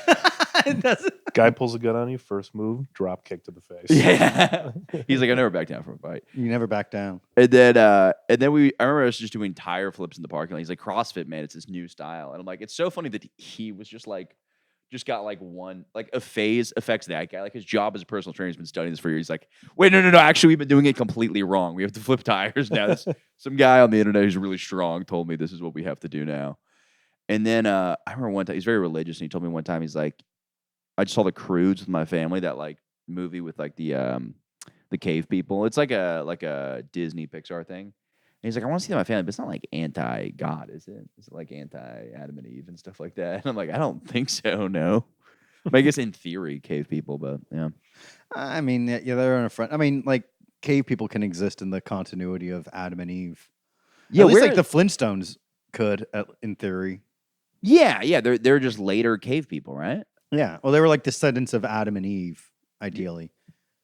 It doesn't.
Guy pulls a gun on you, first move, drop kick to the face.
Yeah, he's like, I never back down from a fight.
You never back down.
And then I remember us just doing tire flips in the parking lot. He's like, CrossFit, man, it's this new style. And I'm like, it's so funny that he was just got like a phase affects that guy. Like his job as a personal trainer, he's been studying this for years. He's like, wait, no. Actually, we've been doing it completely wrong. We have to flip tires now. Some guy on the internet who's really strong told me this is what we have to do now. And then I remember one time, he's very religious, and he told me one time, he's like, I just saw The Croods with my family, that like movie with like the cave people. It's like a Disney Pixar thing. And he's like, I want to see that with my family, but it's not like anti-God, is it? Is it like anti-Adam and Eve and stuff like that? And I'm like, I don't think so, no. But I guess in theory, cave people, but yeah.
I mean, yeah, they're on a front. I mean, like cave people can exist in the continuity of Adam and Eve.
Yeah,
at least
where-
like the Flintstones could, in theory.
Yeah, they're just later cave people, right?
Yeah. Well, they were like descendants of Adam and Eve, ideally.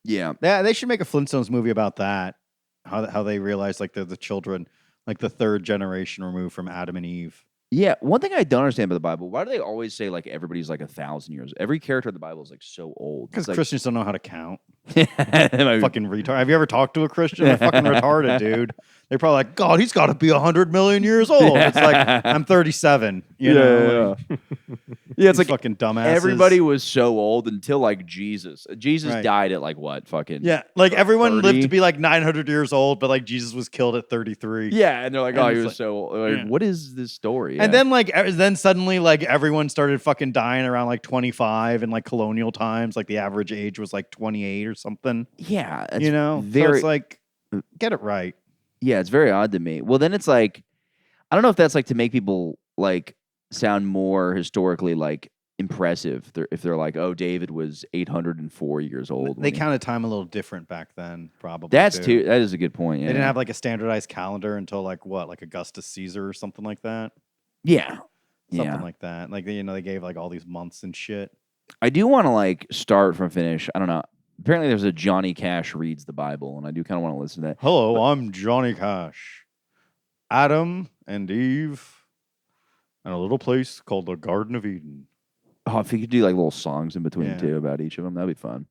Yeah.
Yeah, they should make a Flintstones movie about that. How they realize like they're the children, like the third generation removed from Adam and Eve.
Yeah, one thing I don't understand about the Bible, why do they always say like everybody's like 1,000 years? Every character in the Bible is like so old.
Because
It's like,
Christians don't know how to count.
Fucking
Fucking retard. Have you ever talked to a Christian? They're fucking retarded, dude. They're probably like, God, he's got to be 100 million years old. It's like, I'm 37. You know? Like,
yeah, it's like
fucking dumbasses.
everybody was so old until like Jesus. Jesus
Right.
died at like what? Fucking
Yeah, like everyone lived
30?
to be like 900 years old, but like Jesus was killed at 33.
Yeah, and they're like,
And
oh, he
it's
was
like-
so old. Like,
yeah.
what is this story?
And
Yeah.
then suddenly like everyone started fucking dying around like 25 in like colonial times. Like the average age was like 28 or something.
yeah, it's
You know, so
very
it's like get it right.
yeah, it's very odd to me. Well, then it's like, I don't know if that's like to make people like sound more historically like impressive. If they're like, oh, David was 804 years old.
They
when he-
counted time a little different back then, probably.
That's too. That is a good point. Yeah.
They didn't have like a standardized calendar until like what, like Augustus Caesar or something like that.
Yeah.
Something
Yeah.
like that. Like they gave like all these months and shit.
I do want to like start from finish. I don't know. Apparently, there's a Johnny Cash reads the Bible, and I do kind of want to listen to that.
Hello, I'm Johnny Cash. Adam and Eve in a little place called the Garden of Eden.
Oh, if you could do like little songs in between
Yeah.
too about each of them, that'd be fun.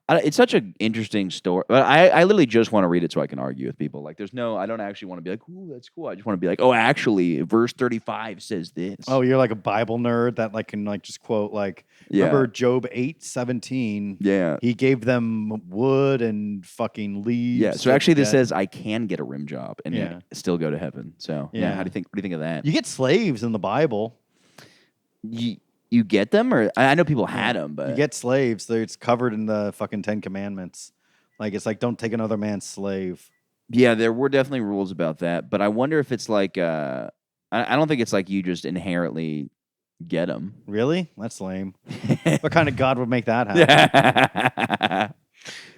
It's such an interesting story. But I literally just want to read it so I can argue with people. Like, I don't actually want to be like, ooh, that's cool. I just want to be like, oh, actually, verse 35 says this.
Oh, you're like a Bible nerd that like can like just quote like
yeah.
remember Job 8:17.
Yeah.
He gave them wood and fucking leaves.
Yeah. So
to
actually, this
get-
says I can get a rim job and
Yeah.
still go to heaven. So yeah.
Yeah.
What do you think of that?
you get slaves in the Bible.
You get them, or I know people had them, but
You get slaves. So it's covered in the fucking 10 Commandments. Like it's like don't take another man's slave.
yeah, there were definitely rules about that. But I wonder if it's like I don't think it's like you just inherently get them.
Really? That's lame. What kind of God would make that happen?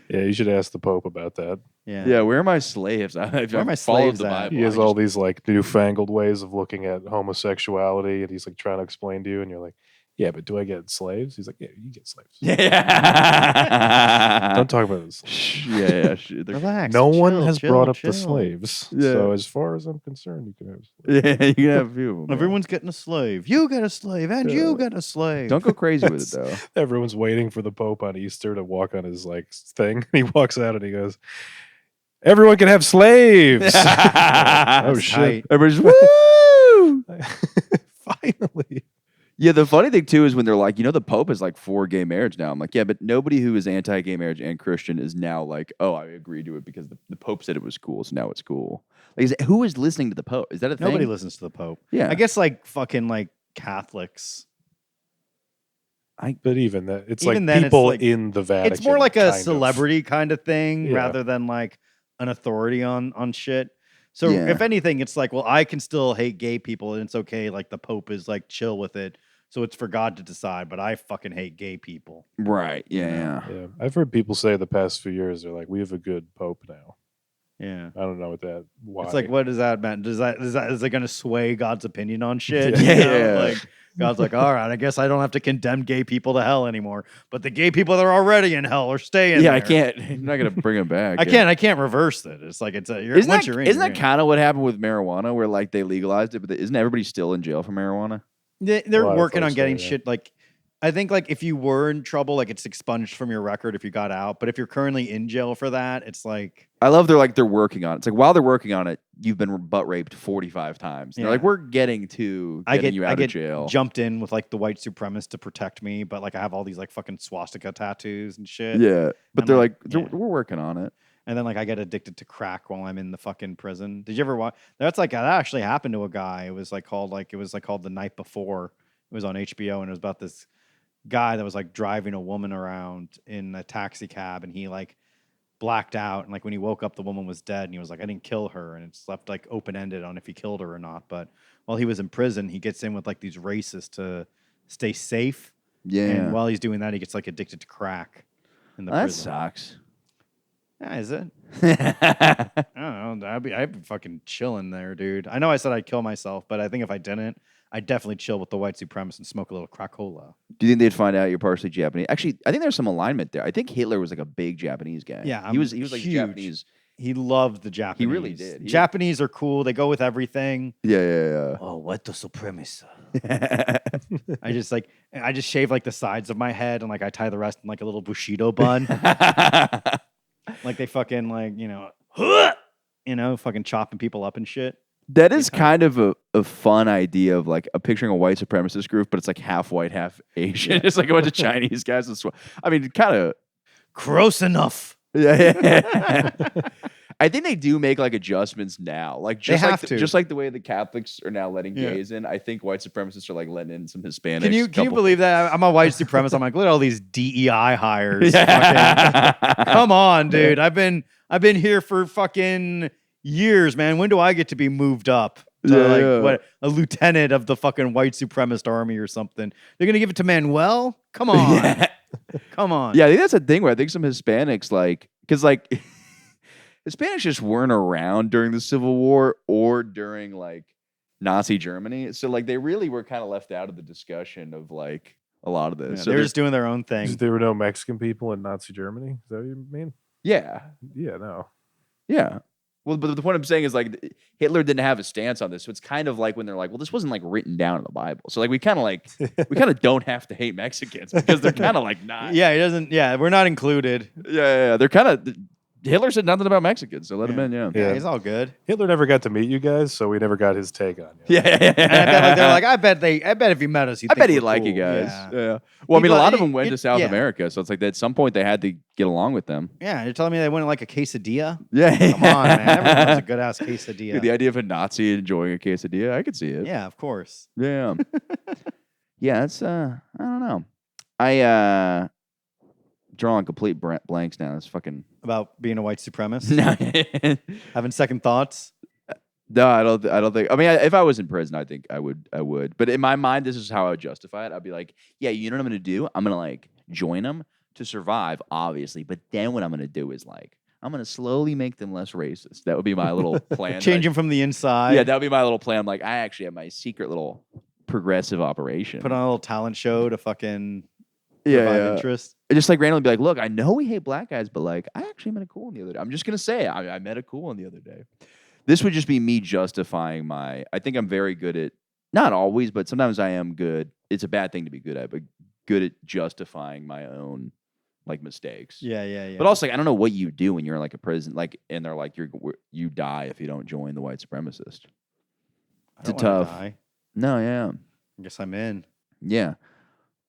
Yeah, you should ask the Pope about that.
Yeah, where are my slaves? I've
Where are my
followed
slaves
the
at?
Bible.
He has
I
all
just-
these like newfangled ways of looking at homosexuality, and he's like trying to explain to you, and you're like, "Yeah, but do I get slaves?" He's like, "Yeah, you get slaves."
Yeah.
Don't talk about this.
Yeah.
Relax.
No one
chill,
has
chill,
brought up
chill.
the slaves,
Yeah.
so as far as I'm concerned, you can have slaves.
Yeah, you can have a few of them.
Everyone's getting a slave. You get a slave, and
Yeah.
you get a slave.
Don't go crazy with it though.
Everyone's waiting for the Pope on Easter to walk on his like thing. He walks out and he goes, "Everyone can have slaves." Oh
That's
shit!
tight.
Everybody's woo.
Finally,
Yeah, the funny thing too is when they're like, the Pope is like for gay marriage now. I'm like, yeah, but nobody who is anti-gay marriage and Christian is now like, oh, I agree to it because the Pope said it was cool, so now it's cool. Like, who is listening to the Pope? Is that a thing?
Nobody listens to the Pope.
Yeah,
I guess like fucking like Catholics.
but even that, it's
Even
like
then, it's
people
like-
in the Vatican.
It's more like a
kind of.
celebrity kind of thing
Yeah.
rather than like an authority on shit. So
Yeah.
if anything, it's like, well, I can still hate gay people and it's okay. Like the Pope is like chill with it. So it's for God to decide, but I fucking hate gay people.
right. Yeah, yeah.
Yeah, I've heard people say the past few years they're like, "We have a good Pope now."
Yeah.
I don't know what that. Why?
It's like, what does that mean? Is it going to sway God's opinion on shit?
Yeah.
You know?
Yeah.
Like God's like, all right, I guess I don't have to condemn gay people to hell anymore. But the gay people that are already in hell are staying.
Yeah,
there.
I can't. I'm not gonna bring them back.
I can't reverse it. It's like it's a.
Isn't
once
that,
you're in,
isn't
you're
that
in.
kind of what happened with marijuana, where like they legalized it, but isn't everybody still in jail for marijuana?
They're
A lot of
working on
folks
getting
are, yeah.
shit like. I think like if you were in trouble, like it's expunged from your record if you got out. But if you're currently in jail for that, it's like
I love they're working on it. It's like while they're working on it, you've been butt raped 45 times. And They're like,
Yeah.
we're getting to getting you out of jail.
jumped in with like the white supremacists to protect me, but like I have all these like fucking swastika tattoos and shit.
Yeah, but
And,
they're
like,
like,
yeah.
we're working on it.
And then like I get addicted to crack while I'm in the fucking prison. Did you ever watch? That actually happened to a guy. It was called The Night Before. It was on HBO and it was about this guy that was like driving a woman around in a taxi cab and he like blacked out and like when he woke up the woman was dead and he was like I didn't kill her and it's left like open-ended on if he killed her or not. But while he was in prison he gets in with like these racists to stay safe.
Yeah,
And while he's doing that he gets like addicted to crack in the
that
prison.
sucks.
Yeah, is it? I don't know. I'd be fucking chilling there, dude. I know I said I'd kill myself, but I think if I didn't, I'd definitely chill with the white supremacists and smoke a little crack cola.
Do you think they'd find out you're partially Japanese? Actually, I think there's some alignment there. I think Hitler was like a big Japanese guy.
Yeah,
he was like
huge.
Japanese.
He loved the Japanese.
really did.
Japanese are cool. They go with everything.
Yeah.
Oh, what the supremacist? I just shave like the sides of my head and like I tie the rest in like a little Bushido bun. Like they fucking like, fucking chopping people up and shit.
That is kind of a fun idea of like picturing a white supremacist group, but it's like half white, half Asian. It's like a bunch of Chinese guys. I mean, kind of
gross enough.
Yeah. I think they do make like adjustments now, like just
They
like
have to.
just like the way the Catholics are now letting
Yeah.
gays in. I think white supremacists are like letting in some Hispanics.
Can you believe that? I'm a white supremacist. I'm like, look at all these DEI hires.
Yeah.
Fucking- come on, dude. I've been here for fucking years, man. When do I get to be moved up to
Yeah.
what a lieutenant of the fucking white supremacist army or something? They're gonna give it to Manuel? Come on,
Yeah.
come on.
Yeah, I think that's a thing where I think some Hispanics because Hispanics just weren't around during the Civil War or during like Nazi Germany, so like they really were kind of left out of the discussion of like a lot of this.
Yeah,
So
they're just doing their own thing.
There were no Mexican people in Nazi Germany. Is that what you mean?
yeah.
Yeah, no.
Well, but the point I'm saying is like Hitler didn't have a stance on this, so it's kind of like when they're like, well, this wasn't like written down in the Bible, so like we kind of don't have to hate Mexicans because they're kind of like not.
Yeah, he doesn't. Yeah, we're not included.
Yeah. They're kind of. Hitler said nothing about Mexicans, so let him in. Yeah.
Yeah, he's all good.
Hitler never got to meet you guys, so we never got his take on you.
Yeah.
And I bet like they're like, I bet if he met us,
I bet he'd like you guys. Yeah. Well, I mean, a lot of them went to South America, so it's like at some point they had to get along with them.
Yeah, you're telling me they wouldn't like a quesadilla?
Yeah.
Come on, man. Everyone loves a good ass quesadilla.
Dude, the idea of a Nazi enjoying a quesadilla, I could see it.
Yeah, of course.
Yeah. Yeah, it's I don't know. I drawing complete blanks now. It's fucking
About being a white supremacist,
no.
having second thoughts.
No, I don't think. I mean, if I was in prison, I think I would. But in my mind, this is how I would justify it. I'd be like, yeah, you know what I'm gonna do? I'm gonna like join them to survive, obviously. But then what I'm gonna do is like I'm gonna slowly make them less racist. That would be my little plan.
Change them from the inside.
Yeah, that would be my little plan. I'm like, I actually have my secret little progressive operation.
Put on a little talent show to fucking provide interest.
Just like randomly be like, look, I know we hate black guys, but like, I actually met a cool one the other day. I'm just gonna say it. I met a cool one the other day. This would just be me justifying I think I'm very good at, not always, but sometimes I am good. It's a bad thing to be good at, but good at justifying my own like mistakes.
Yeah.
But also, like, I don't know what you do when you're in like a prison, like, and they're like, you die if you don't join the white supremacist.
I don't
It's
wanna
tough.
die.
No, yeah.
I guess I'm in.
Yeah.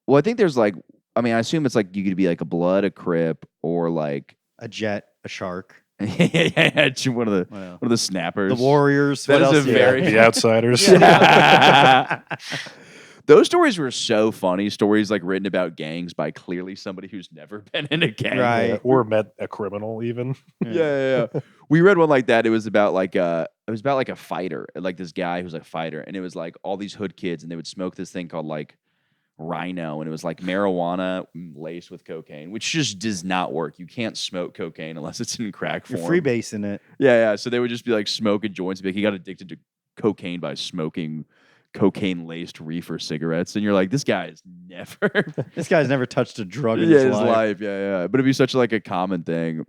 Well, I think there's like, I mean, I assume it's like you could be like a blood, a crip, or like
A jet, a shark.
yeah, one of
What else?
one of the snappers.
The Warriors.
That
what
is
else?
a very-
The outsiders.
Those stories were so funny. Stories like written about gangs by clearly somebody who's never been in a gang.
Right.
Yeah, or met a criminal even.
Yeah. We read one like that. It was about like a fighter, like this guy who's like a fighter, and it was like all these hood kids, and they would smoke this thing called like Rhino, and it was like marijuana laced with cocaine, which just does not work. You can't smoke cocaine unless it's in crack
You're
form.
freebasing it.
Yeah. So they would just be like smoking joints. Like he got addicted to cocaine by smoking cocaine laced reefer cigarettes, and you're like, this guy is never.
This guy's never touched a drug in
Yeah,
his life.
Yeah. But it'd be such like a common thing.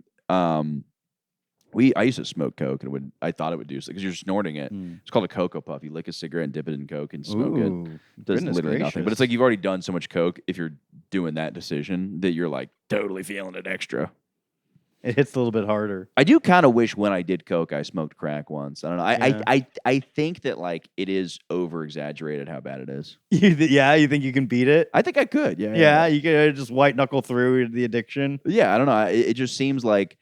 I used to smoke coke, and I thought it would do because you're snorting it. It's called a cocoa puff. You lick a cigarette and dip it in coke and smoke it. It does
goodness
literally nothing. But
gracious.
it's like you've already done so much coke. If you're doing that decision, that you're like totally feeling it extra.
It hits a little bit harder.
I do kind of wish when I did coke, I smoked crack once. I don't know.
Yeah.
I think that like it is over exaggerated how bad it is.
You think you can beat it?
I think I could.
Yeah, you can just white knuckle through the addiction.
Yeah, I don't know. It just seems like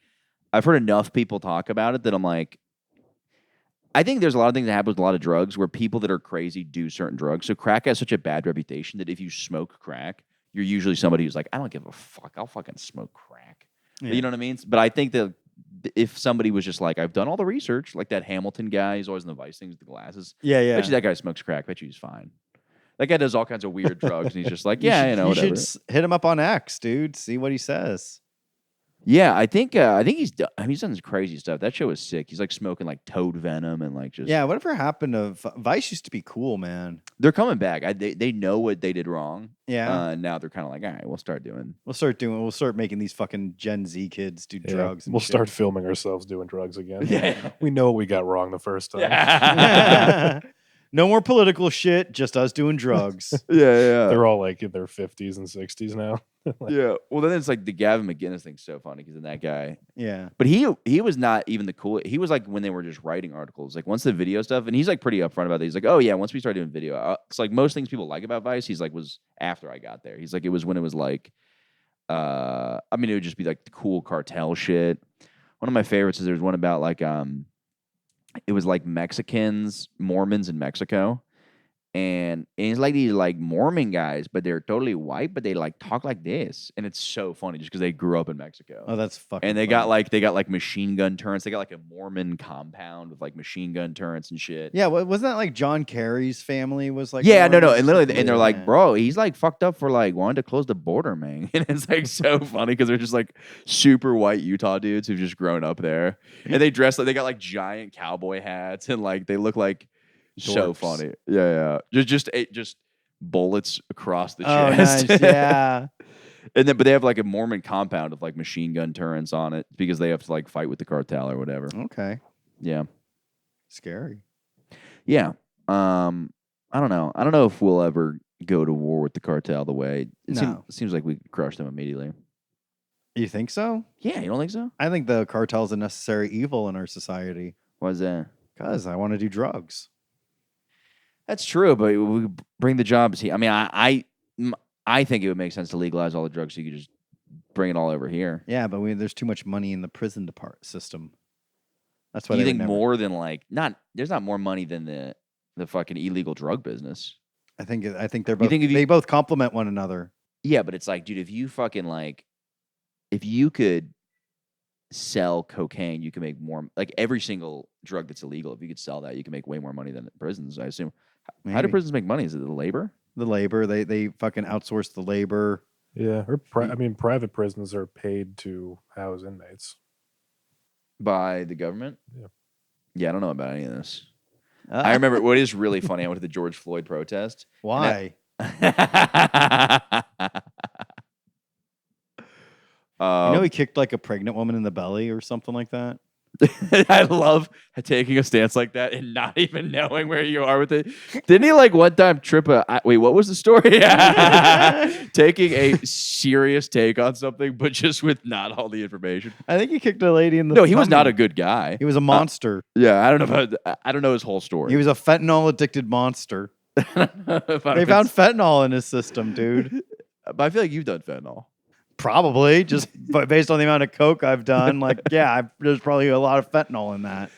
I've heard enough people talk about it that I'm like, I think there's a lot of things that happen with a lot of drugs where people that are crazy do certain drugs. So crack has such a bad reputation that if you smoke crack, you're usually somebody who's like, I don't give a fuck. I'll fucking smoke crack.
Yeah.
You know what I mean? But I think that if somebody was just like, I've done all the research, like that Hamilton guy, he's always in the Vice things with the glasses.
Yeah.
Bet you that guy smokes crack. Bet you he's fine. That guy does all kinds of weird drugs, and he's just like, yeah,
you
whatever.
should hit him up on X, dude. See what he says.
Yeah, I think he's done. I mean, he's done some crazy stuff. That show was sick. He's like smoking like toad venom and like just.
Yeah, whatever happened to Vice used to be cool, man.
They're coming back. They know what they did wrong.
Yeah.
Now they're kind of like, all right, we'll start doing.
We'll start making these fucking Gen Z kids do drugs. And
We'll
shit.
start filming ourselves doing drugs again.
Yeah.
We know what we got wrong the first time.
No more political shit, just us doing drugs.
Yeah.
They're all like in their 50s and 60s now.
Yeah. Well, then it's like the Gavin McInnes thing's so funny because then that guy.
Yeah.
But he was not even the cool. He was like when they were just writing articles. Like once the video stuff, and he's like pretty upfront about it. He's like, oh yeah, once we started doing video, it's like most things people like about Vice. He's like was after I got there. He's like it was when it was like, I mean it would just be like the cool cartel shit. One of my favorites is there's one about like it was like Mexicans, Mormons in Mexico. And it's like these like Mormon guys, but they're totally white, but they like talk like this. And it's so funny just because they grew up in Mexico.
Oh, that's fucking
And they
funny.
got like machine gun turrets. They got like a Mormon compound with like machine gun turrets and shit.
Yeah, wasn't that like John Kerry's family was like?
Yeah, no.
Mormons
And
or
literally,
something?
and they're like,
Yeah.
bro, he's like fucked up for like wanting to close the border, man. And it's like so funny because they're just like super white Utah dudes who've just grown up there. And they dress like they got like giant cowboy hats and like they look like so
Dorks.
funny. Yeah. Just bullets across the
Oh,
chest.
nice. Yeah.
And then, but they have like a Mormon compound with like machine gun turrets on it because they have to like fight with the cartel or whatever.
Okay.
Yeah.
Scary.
Yeah. I don't know. I don't know if we'll ever go to war with the cartel the way
No.
it seems like we could crush them immediately.
You think so?
Yeah, you don't think so?
I think the cartel's a necessary evil in our society
Why is that?
because I want to do drugs.
That's true, but we bring the jobs here. I mean, I think it would make sense to legalize all the drugs so you could just bring it all over here.
Yeah, but there's too much money in the prison system. That's why
Do you
they
think
would never-
more than like there's not more money than the fucking illegal drug business.
I think they're both.
think if you-
they both complement one another.
Yeah, but it's like, dude, if you fucking like, if you could sell cocaine, you can make more. Like every single drug that's illegal, if you could sell that, you can make way more money than prisons. I assume. How do
Maybe.
prisons make money? Is it the labor?
The labor they fucking outsource the labor.
Yeah, or I mean, private prisons are paid to house inmates.
By the government?
Yeah.
Yeah, I don't know about any of this. I remember what is really funny. I went to the George Floyd protest.
Why? You know he kicked like a pregnant woman in the belly or something like that.
I love taking a stance like that and not even knowing where you are with it. Didn't he like one time trip wait, what was the story? Taking a serious take on something, but just with not all the information.
I think he kicked a lady in the.
No, he was not
tummy.
a good guy.
He was a monster.
Yeah, I don't know his whole story.
He was a fentanyl addicted monster.
If I
They
would-
found fentanyl in his system, dude.
But I feel like you've done fentanyl.
Probably just based on the amount of coke I've done. Like, yeah, there's probably a lot of fentanyl in that.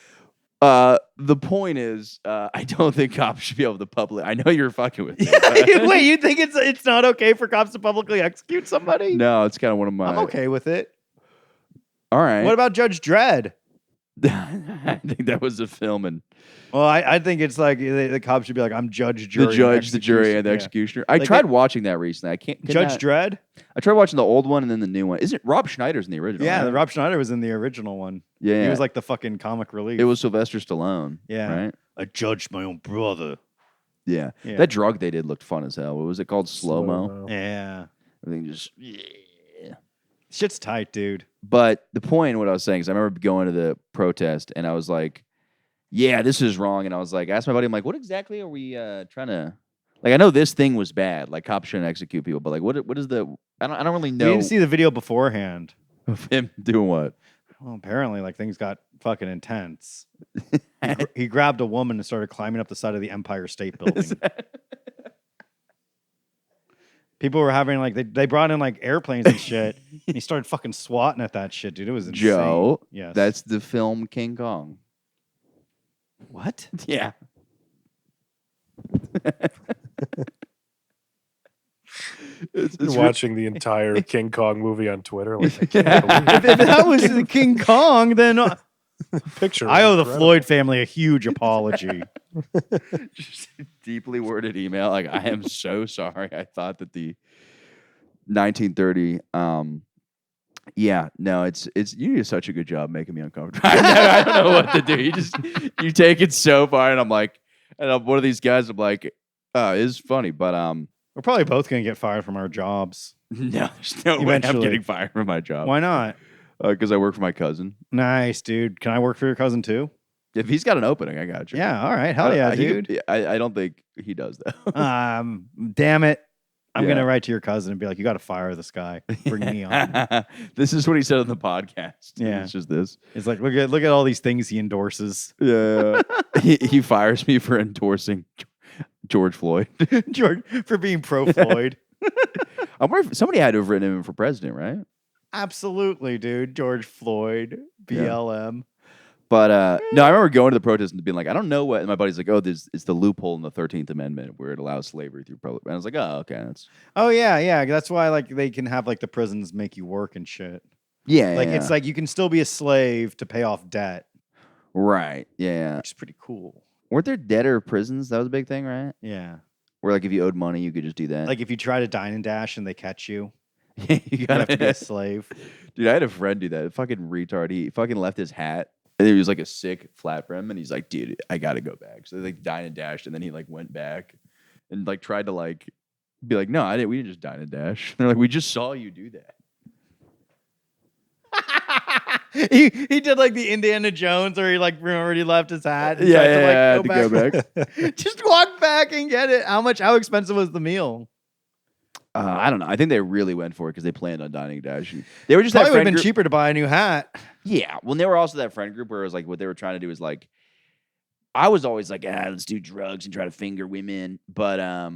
The point is, I don't think cops should be able to public. I know you're fucking with me.
Wait, you think it's not okay for cops to publicly execute somebody?
No, it's kind of one of my.
I'm okay with it.
All right.
What about Judge Dredd?
I think that was a film, and
Well, I think it's like the cops should be like, I'm judge, jury,
the judge,
and
the jury, and the
yeah.
executioner. I
Like
tried watching that recently. I can't.
Judge Dredd.
I tried watching the old one and then the new one. Isn't Rob Schneider's in the original?
Yeah,
right?
Rob Schneider was in the original one.
Yeah,
He was like the fucking comic relief.
it was Sylvester Stallone.
Yeah.
right.
I judged my own brother.
Yeah.
Yeah.
That drug they did looked fun as hell. What was it called? Slow mo.
Yeah.
Everything just.
Shit's tight, dude.
But the point, what I was saying is, I remember going to the protest and I was like, "Yeah, this is wrong." And I was like, I asked my buddy, I'm like, "What exactly are we trying to?" Like, I know this thing was bad. Like, cops shouldn't execute people, but like, what is the? I don't really know.
We didn't see the video beforehand.
of him doing what.
Well, apparently, like things got fucking intense. He grabbed a woman and started climbing up the side of the Empire State Building. People were having like they brought in like airplanes and shit. And he started fucking swatting at that shit, dude. It was insane.
Joe,
yes,
that's the film King Kong.
what?
Yeah.
You're watching the entire King Kong movie on Twitter. Like, I can't
If that was the King Kong, then
believe the picture.
I owe the
Incredible.
Floyd family a huge apology.
Just a deeply worded email. Like, I am so sorry. I thought that the 1930. Yeah, no, it's you do such a good job making me uncomfortable. I don't know what to do. You take it so far, and I'm like, and I'm one of these guys. I'm like, it's funny, but
We're probably both gonna get fired from our jobs.
no, there's no way I'm
Eventually.
getting fired from my job.
Why not?
Because I work for my cousin.
Nice, dude. Can I work for your cousin too?
If he's got an opening, I got you.
Yeah. All right. Hell yeah,
He
dude.
could- I don't think he does though.
Damn it. I'm
Yeah.
gonna write to your cousin and be like, you got to fire this guy. Bring me on.
This is what he said on the podcast.
Yeah.
It's just this.
It's like, look at all these things he endorses.
Yeah. he fires me for endorsing George Floyd.
George for being pro Floyd.
I wonder if somebody had to have written him for president, right?
Absolutely, dude. George Floyd, BLM.
But no, I remember going to the protest and being like, I don't know what. And my buddy's like, oh, it's the loophole in the 13th Amendment where it allows slavery through public. And I was like, oh, okay, that's
Oh yeah. That's why like they can have like the prisons make you work and shit.
yeah,
Like
yeah.
it's like you can still be a slave to pay off debt,
right, yeah.
which is pretty cool.
Weren't there debtor prisons? That was a big thing, right?
Yeah.
Where like if you owed money, you could just do that.
Like if you try to dine and dash and they catch you,
you
you have to be a slave.
Dude, I had a friend do that. A fucking retard. He fucking left his hat. And he was like a sick flat brim. And he's like, dude, I got to go back. So they like dine and dashed. And then he like went back and like tried to like be like, no, we didn't just dine and dash. And they're like, we just saw you do that.
he did like the Indiana Jones where he like remembered he left his hat. And
Yeah,
tried
yeah,
to,
I had to go back.
Just walk back and get it. How expensive was the meal?
I don't know. I think they really went for it because they planned on dining and dashing. They were just
Probably
that
would have
friend
been
group.
cheaper to buy a new hat.
Yeah. Well, they were also that friend group where it was like what they were trying to do is like, I was always like, let's do drugs and try to finger women. But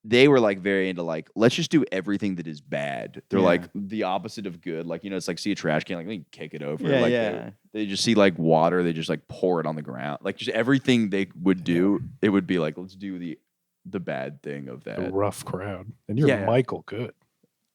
they were like very into like, let's just do everything that is bad. They're
Yeah.
like the opposite of good. Like, it's like see a trash can, like, let me kick it over.
Yeah,
like
yeah.
They just see like water, they just like pour it on the ground. Like just everything they would do, it would be like, let's do the bad thing of
A
that.
rough crowd. And you're
Yeah.
Michael Good.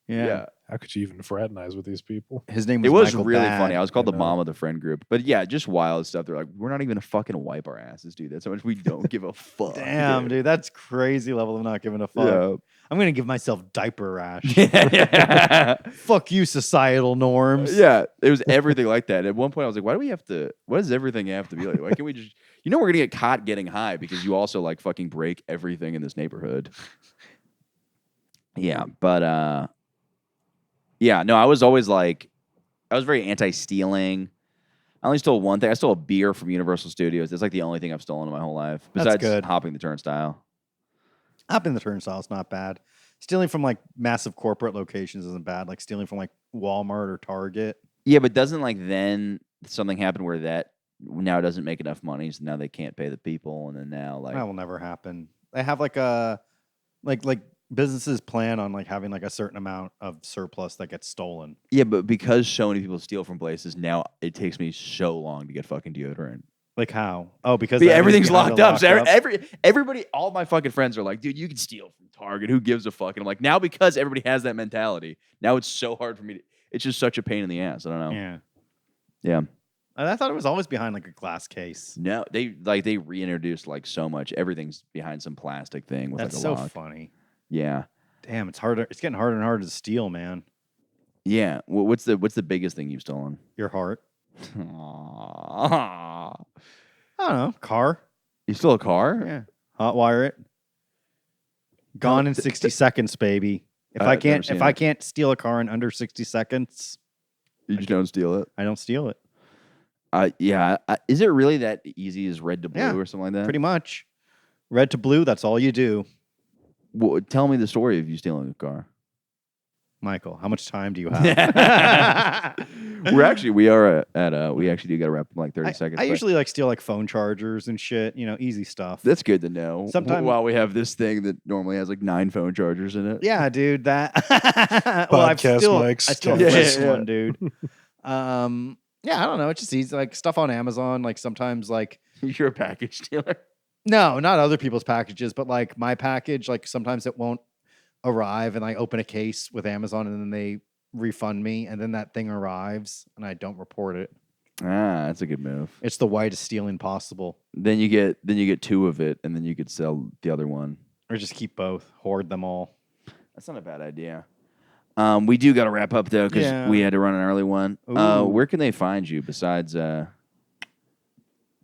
Yeah.
How could you even fraternize with these people?
His name was
It was
Michael
really
Bad.
funny. I was called
I
the
know.
mom of the friend group. But yeah, just wild stuff. They're like, we're not even gonna fucking wipe our asses, dude. That's how much we don't give a fuck.
Damn, dude, that's crazy level of not giving a fuck.
Yeah.
I'm gonna give myself diaper rash.
Yeah.
Fuck you, societal norms.
Yeah, it was everything like that. At one point, I was like, why do we have to, what does everything have to be like? Why can't we just, we're going to get caught getting high because you also like fucking break everything in this neighborhood. Yeah, but, yeah, no, I was always like, I was very anti-stealing. I only stole one thing. I stole a beer from Universal Studios. That's like the only thing I've stolen in my whole life.
That's
Besides
good.
hopping the turnstile.
Hopping the turnstile is not bad. Stealing from like massive corporate locations isn't bad. Like stealing from like Walmart or Target.
Yeah, but doesn't like then something happen where that now it doesn't make enough money, so now they can't pay the people, and then now like
That will never happen. They have like a like businesses plan on like having like a certain amount of surplus that gets stolen.
yeah, but because so many people steal from places, now it takes me so long to get fucking deodorant.
Like how? Oh, because
But everything's
behind
locked
a
up. So everybody, all my fucking friends are like, dude, you can steal from Target. Who gives a fuck? And I'm like, now because everybody has that mentality, now it's so hard for me to. It's just such a pain in the ass. I don't know.
Yeah.
Yeah.
I thought it was always behind like a glass case.
No, they reintroduced like so much. Everything's behind some plastic thing with
That's
like a
so
lock.
funny.
Yeah.
Damn, it's harder. It's getting harder and harder to steal, man.
Yeah. What's the biggest thing you've stolen?
Your heart.
Aww.
I don't know. Car.
You stole a car?
Yeah. Hotwire it. Gone in 60 seconds, baby. If
I've never
if
seen
I
it.
can't steal a car in under 60 seconds,
You just don't steal it.
I don't steal it.
Yeah. Is it really that easy as red to blue
Yeah,
or something like that?
Pretty much. Red to blue, that's all you do.
Well, tell me the story of you stealing a car.
Michael, how much time do you have?
We actually do got to wrap up in like 30 seconds.
I
but
usually like steal like phone chargers and shit, easy stuff.
that's good to know.
Sometime-
While we have this thing that normally has like 9 phone chargers in it.
Yeah, dude, that
Podcast mics.
I still
Yeah,
this
yeah.
one, dude. Yeah, I don't know. It's just easy, like stuff on Amazon. Like sometimes, like
You're a package stealer.
no, not other people's packages, but like my package. Like sometimes it won't arrive, and I open a case with Amazon, and then they refund me, and then that thing arrives, and I don't report it.
Ah, that's a good move.
It's the whitest stealing possible,
Then you get 2 of it, and then you could sell the other one.
or just keep both, hoard them all.
That's not a bad idea. We do got to wrap up though because
Yeah.
we had to run an early one.
Ooh.
Where can they find you besides? I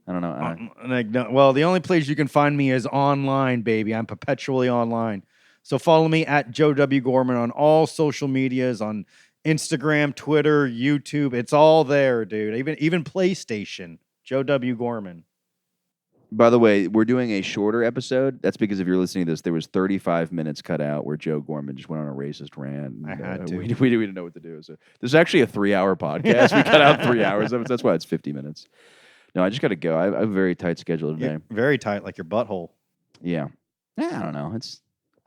don't know.
Well, the only place you can find me is online, baby. I'm perpetually online. So follow me at Joe W. Gorman on all social medias, on Instagram, Twitter, YouTube. It's all there, dude. Even PlayStation. Joe W. Gorman.
By the way, we're doing a shorter episode. That's because if you're listening to this, there was 35 minutes cut out where Joe Gorman just went on a racist rant.
I
and,
had to.
We didn't know what to do. So this is actually a 3-hour podcast. We cut out 3 hours of it. That's why it's 50 minutes. No, I just got to go. I have a very tight schedule today.
You're very tight, like your butthole.
Yeah. I don't know.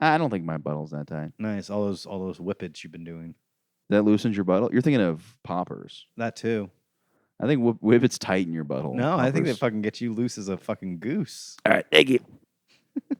I don't think my butthole's that tight.
Nice. All those whippets you've been doing.
That loosens your butthole? You're thinking of poppers.
That too.
I think whippets tighten your butthole.
No, I think they
Poppers.
fucking get you loose as a fucking goose.
All right. Thank you.